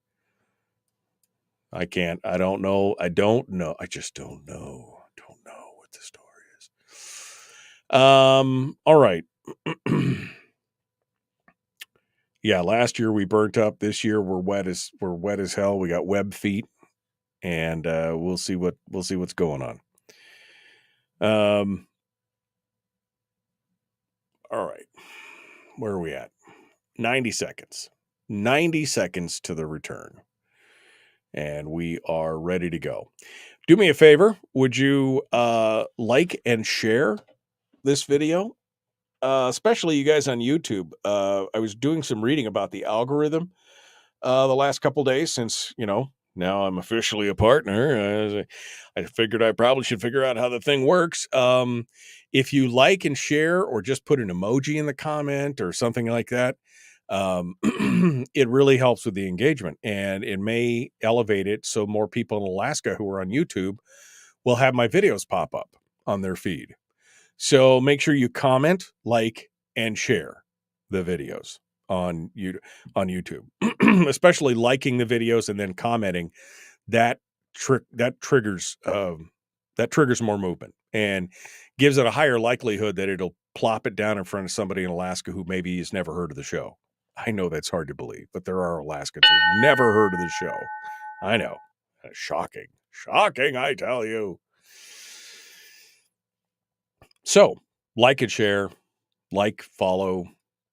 I can't. I don't know. I just don't know. Don't know what the story is. All right. Yeah, last year we burnt up. This year we're wet as hell. We got web feet, and we'll see what's going on. All right. Where are we at? 90 seconds. 90 seconds to the return. And we are ready to go. Do me a favor. Would you like and share this video? Especially you guys on YouTube. I was doing some reading about the algorithm the last couple days since, Now I'm officially a partner. I figured I probably should figure out how the thing works. If you like and share or just put an emoji in the comment or something like that, it really helps with the engagement, and it may elevate it so more people in Alaska who are on YouTube will have my videos pop up on their feed. So make sure you comment, like, and share the videos on YouTube, especially liking the videos and then commenting. That triggers more movement and gives it a higher likelihood that it'll plop it down in front of somebody in Alaska who maybe has never heard of the show. I know that's hard to believe, but there are Alaskans who've never heard of the show. I know. Shocking, I tell you. So, like and share, follow,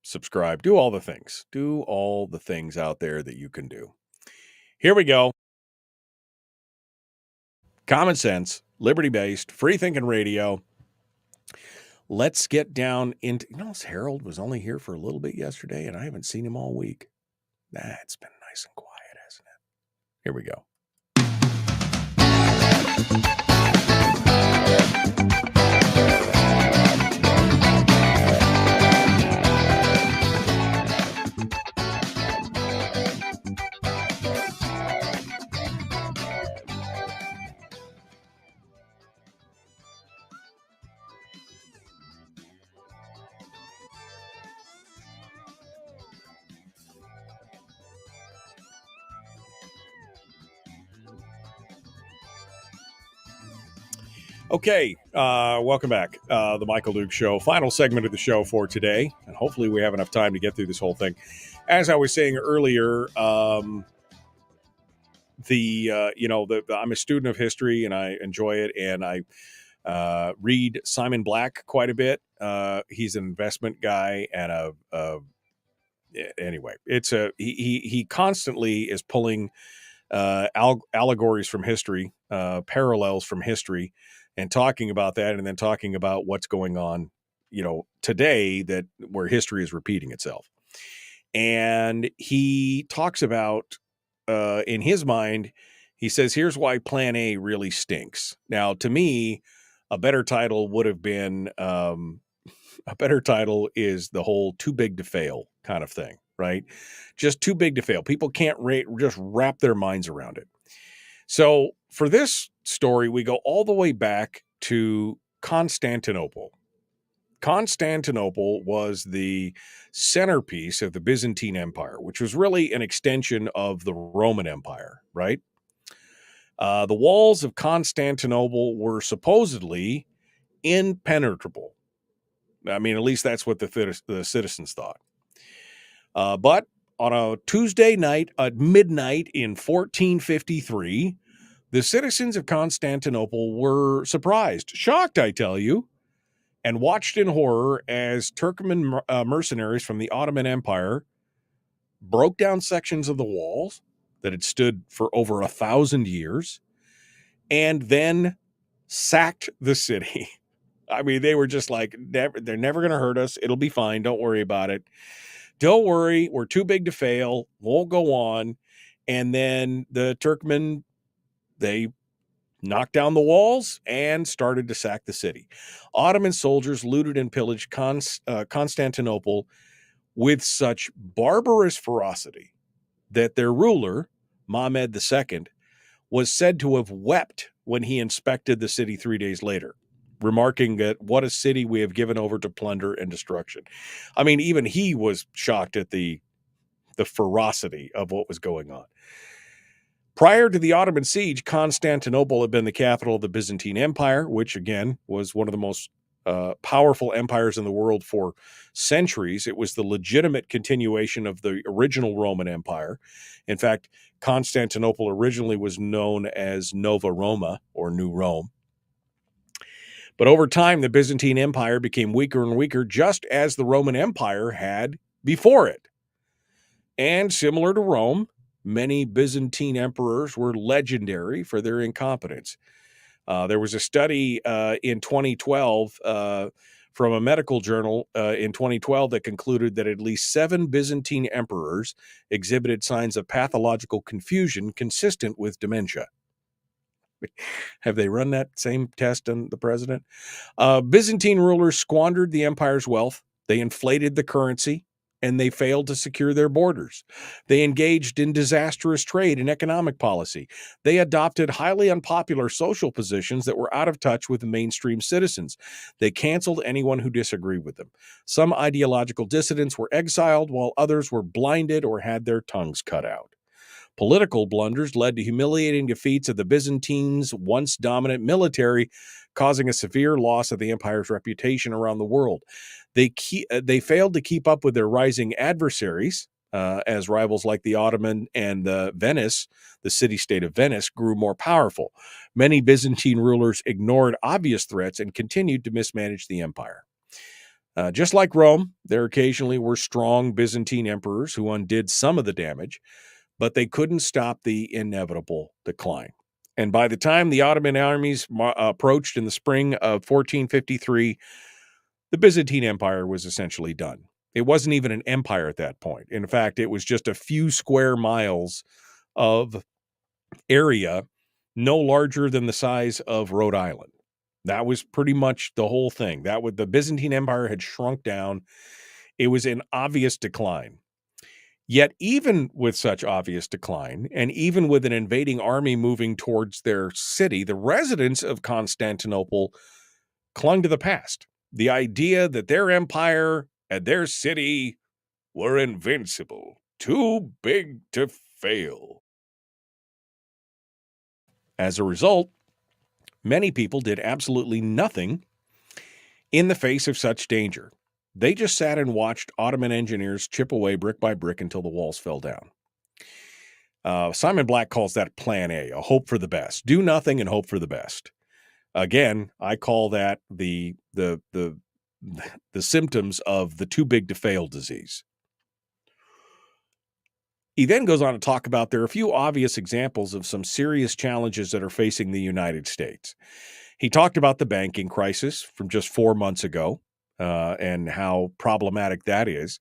subscribe, do all the things. Do all the things out there that you can do. Here we go. Common sense, liberty-based, free-thinking radio. Let's get down into... Harold was only here for a little bit yesterday, and I haven't seen him all week. It's been nice and quiet, hasn't it? Here we go. Okay, welcome back. The Michael Duke Show, final segment of the show for today, and hopefully we have enough time to get through this whole thing. As I was saying earlier, I'm a student of history and I enjoy it, and I read Simon Black quite a bit. He's an investment guy, and anyway, he constantly is pulling allegories from history, parallels from history, and talking about that, and then talking about what's going on, today, where history is repeating itself. And he talks about, in his mind, he says, here's why Plan A really stinks. Now, to me, a better title would have been, a better title is the whole too big to fail kind of thing, right? Just too big to fail. People can't just wrap their minds around it. So for this story, we go all the way back to Constantinople. Constantinople was the centerpiece of the Byzantine Empire, which was really an extension of the Roman Empire, right? The walls of Constantinople were supposedly impenetrable. I mean, at least that's what the citizens thought. But on a Tuesday night at midnight in 1453, the citizens of Constantinople were surprised, shocked, I tell you, and watched in horror as Turkmen mercenaries from the Ottoman Empire broke down sections of the walls that had stood for over 1,000 years and then sacked the city. I mean, they were just like, they're never going to hurt us. It'll be fine. Don't worry about it. Don't worry. We're too big to fail. Won't go on. And then the Turkmen, they knocked down the walls and started to sack the city. Ottoman soldiers looted and pillaged Constantinople with such barbarous ferocity that their ruler, Mehmed II, was said to have wept when he inspected the city 3 days later, remarking that what a city we have given over to plunder and destruction. I mean, even he was shocked at the ferocity of what was going on. Prior to the Ottoman siege, Constantinople had been the capital of the Byzantine Empire, which again was one of the most powerful empires in the world for centuries. It was the legitimate continuation of the original Roman Empire. In fact, Constantinople originally was known as Nova Roma, or New Rome. But over time, the Byzantine Empire became weaker and weaker, just as the Roman Empire had before it. And similar to Rome, many Byzantine emperors were legendary for their incompetence. There was a study in 2012 from a medical journal in 2012 that concluded that at least 7 Byzantine emperors exhibited signs of pathological confusion consistent with dementia. Have they run that same test on the president? Byzantine rulers squandered the empire's wealth. They inflated the currency, and they failed to secure their borders. They engaged in disastrous trade and economic policy. They adopted highly unpopular social positions that were out of touch with the mainstream citizens. They canceled anyone who disagreed with them. Some ideological dissidents were exiled, while others were blinded or had their tongues cut out. Political blunders led to humiliating defeats of the Byzantines' once dominant military, causing a severe loss of the empire's reputation around the world. They failed to keep up with their rising adversaries, as rivals like the Ottoman and Venice, the city-state of Venice, grew more powerful. Many Byzantine rulers ignored obvious threats and continued to mismanage the empire. Just like Rome, there occasionally were strong Byzantine emperors who undid some of the damage, but they couldn't stop the inevitable decline. And by the time the Ottoman armies approached in the spring of 1453, the Byzantine Empire was essentially done. It wasn't even an empire at that point. In fact, it was just a few square miles of area, no larger than the size of Rhode Island. That was pretty much the whole thing. The Byzantine Empire had shrunk down. It was in obvious decline. Yet even with such obvious decline, and even with an invading army moving towards their city, the residents of Constantinople clung to the past. The idea that their empire and their city were invincible, too big to fail. As a result, many people did absolutely nothing in the face of such danger. They just sat and watched Ottoman engineers chip away brick by brick until the walls fell down. Simon Black calls that Plan A, a hope for the best. Do nothing and hope for the best. Again, I call that the symptoms of the too big to fail disease. He then goes on to talk about there are a few obvious examples of some serious challenges that are facing the United States. He talked about the banking crisis from just 4 months ago. And how problematic that is.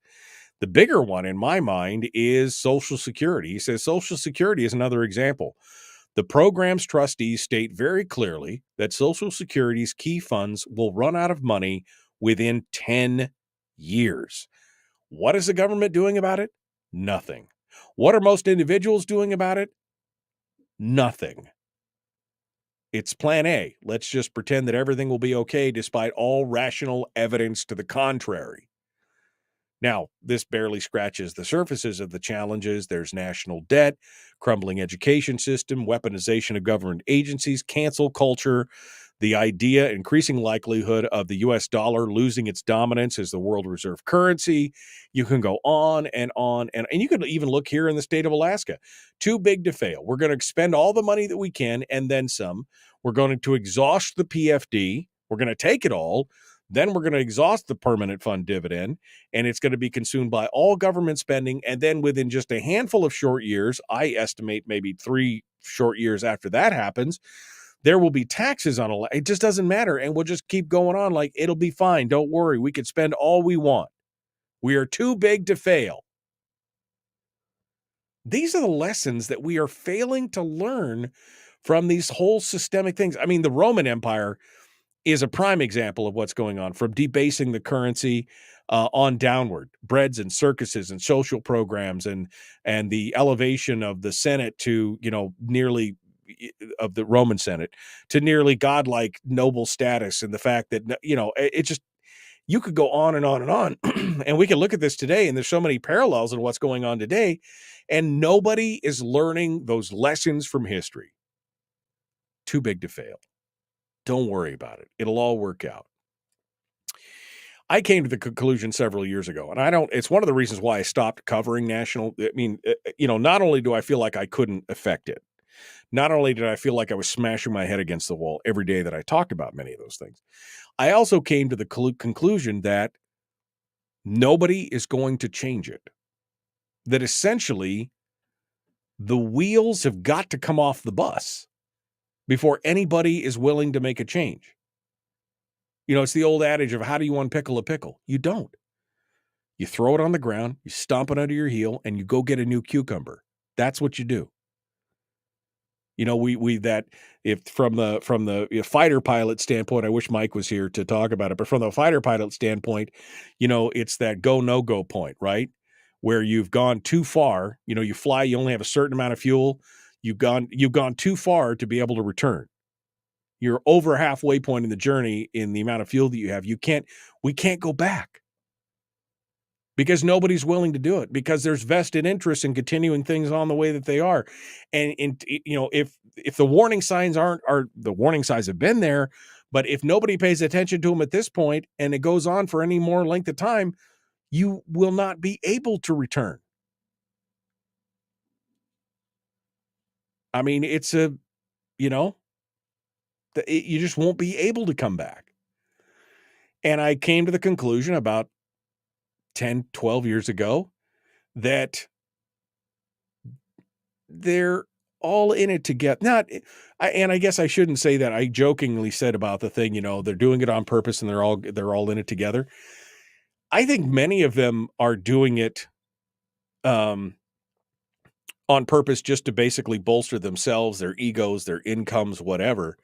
The bigger one in my mind is Social Security. He says Social Security is another example. The program's trustees state very clearly that Social Security's key funds will run out of money within 10 years. What is the government doing about it? Nothing. What are most individuals doing about it? Nothing. It's Plan A. Let's just pretend that everything will be okay despite all rational evidence to the contrary. Now, this barely scratches the surfaces of the challenges. There's national debt, crumbling education system, weaponization of government agencies, cancel culture, the idea, increasing likelihood of the U.S. dollar losing its dominance as the world reserve currency. You can go on and on. And you can even look here in the state of Alaska. Too big to fail. We're going to expend all the money that we can and then some. We're going to exhaust the PFD. We're going to take it all. Then we're going to exhaust the permanent fund dividend, and it's going to be consumed by all government spending. And then within just a handful of short years, I estimate maybe 3 short years after that happens, there will be taxes on it. It just doesn't matter. And we'll just keep going on like it'll be fine. Don't worry. We can spend all we want. We are too big to fail. These are the lessons that we are failing to learn from these whole systemic things. I mean, the Roman Empire is a prime example of what's going on, from debasing the currency on downward, breads and circuses and social programs and the elevation of the Senate to, nearly of the Roman Senate to nearly godlike noble status. And the fact that, it just, you could go on and on and on. And we can look at this today, and there's so many parallels in what's going on today, and nobody is learning those lessons from history. Too big to fail. Don't worry about it. It'll all work out. I came to the conclusion several years ago, and it's one of the reasons why I stopped covering national. I mean, not only do I feel like I couldn't affect it, not only did I feel like I was smashing my head against the wall every day that I talked about many of those things, I also came to the conclusion that nobody is going to change it. That essentially the wheels have got to come off the bus before anybody is willing to make a change. It's the old adage of how do you unpickle a pickle? You don't. You throw it on the ground, you stomp it under your heel, and you go get a new cucumber. That's what you do. If from the fighter pilot standpoint, I wish Mike was here to talk about it, but from the fighter pilot standpoint, it's that go, no go point, right? Where you've gone too far, you fly, you only have a certain amount of fuel. You've gone too far to be able to return. You're over halfway point in the journey in the amount of fuel that you have. We can't go back because nobody's willing to do it, because there's vested interest in continuing things on the way that they are. And if the warning signs are the warning signs have been there, but if nobody pays attention to them at this point and it goes on for any more length of time, you will not be able to return. I mean, it's you just won't be able to come back. And I came to the conclusion about 10, 12 years ago that they're all in it together. And I guess I shouldn't say that. I jokingly said about the thing, they're doing it on purpose and they're all in it together. I think many of them are doing it on purpose just to basically bolster themselves, their egos, their incomes, whatever.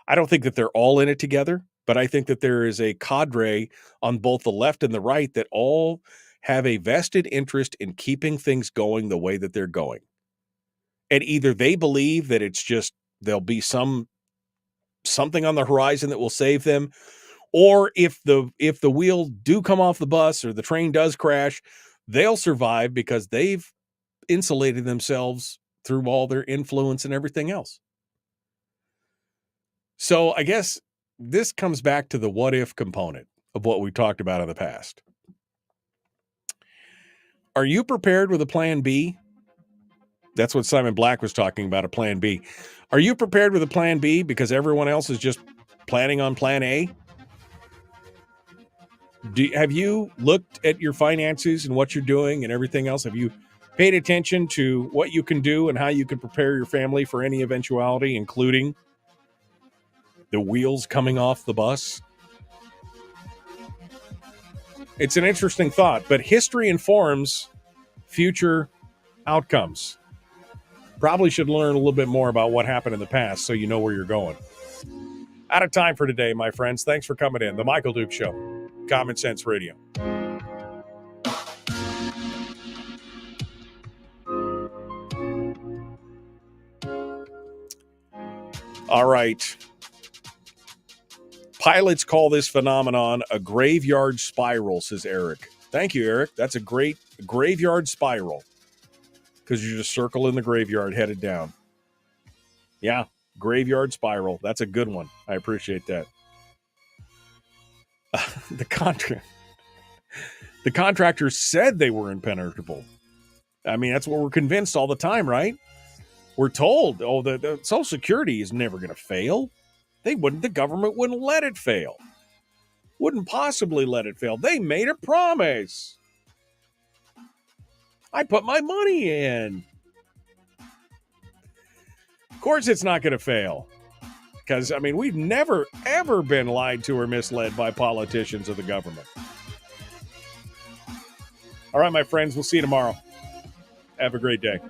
I don't think that they're all in it together, but I think that there is a cadre on both the left and the right that all have a vested interest in keeping things going the way that they're going. And either they believe that it's just there'll be something on the horizon that will save them, or if the wheels do come off the bus or the train does crash, they'll survive because they've insulated themselves through all their influence and everything else. So I guess this comes back to the what if component of what we talked about in the past. Are you prepared with a plan B? That's what Simon Black was talking about, a plan B. Are you prepared with a plan B because everyone else is just planning on plan A? Have you looked at your finances and what you're doing and everything else? Have you paid attention to what you can do and how you can prepare your family for any eventuality, including the wheels coming off the bus? It's an interesting thought, but history informs future outcomes. Probably should learn a little bit more about what happened in the past so you know where you're going. Out of time for today, my friends. Thanks for coming in. The Michael Duke Show, Common Sense Radio. All right. Pilots call this phenomenon a graveyard spiral, says Eric. Thank you, Eric. That's a great graveyard spiral, because you just circle in the graveyard headed down. Yeah, graveyard spiral. That's a good one. I appreciate that. The contractors said they were impenetrable. I mean, that's what we're convinced all the time, right? We're told, the Social Security is never going to fail. The government wouldn't let it fail. Wouldn't possibly let it fail. They made a promise. I put my money in. Of course it's not going to fail. Because, I mean, we've never, ever been lied to or misled by politicians or the government. All right, my friends, we'll see you tomorrow. Have a great day.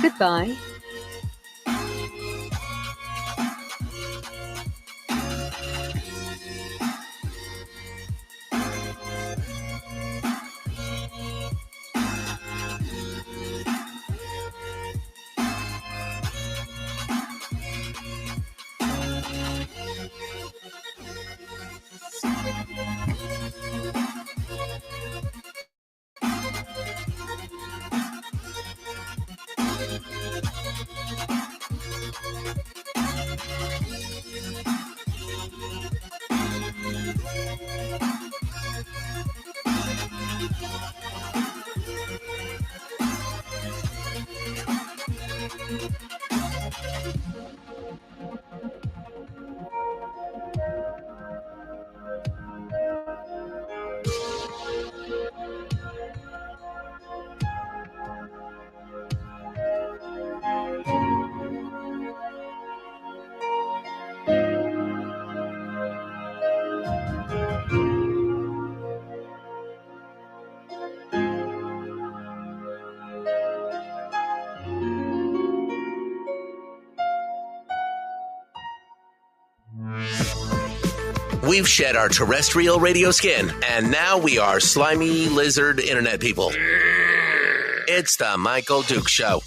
Goodbye. We've shed our terrestrial radio skin, and now we are slimy lizard internet people. It's the Michael Duke Show.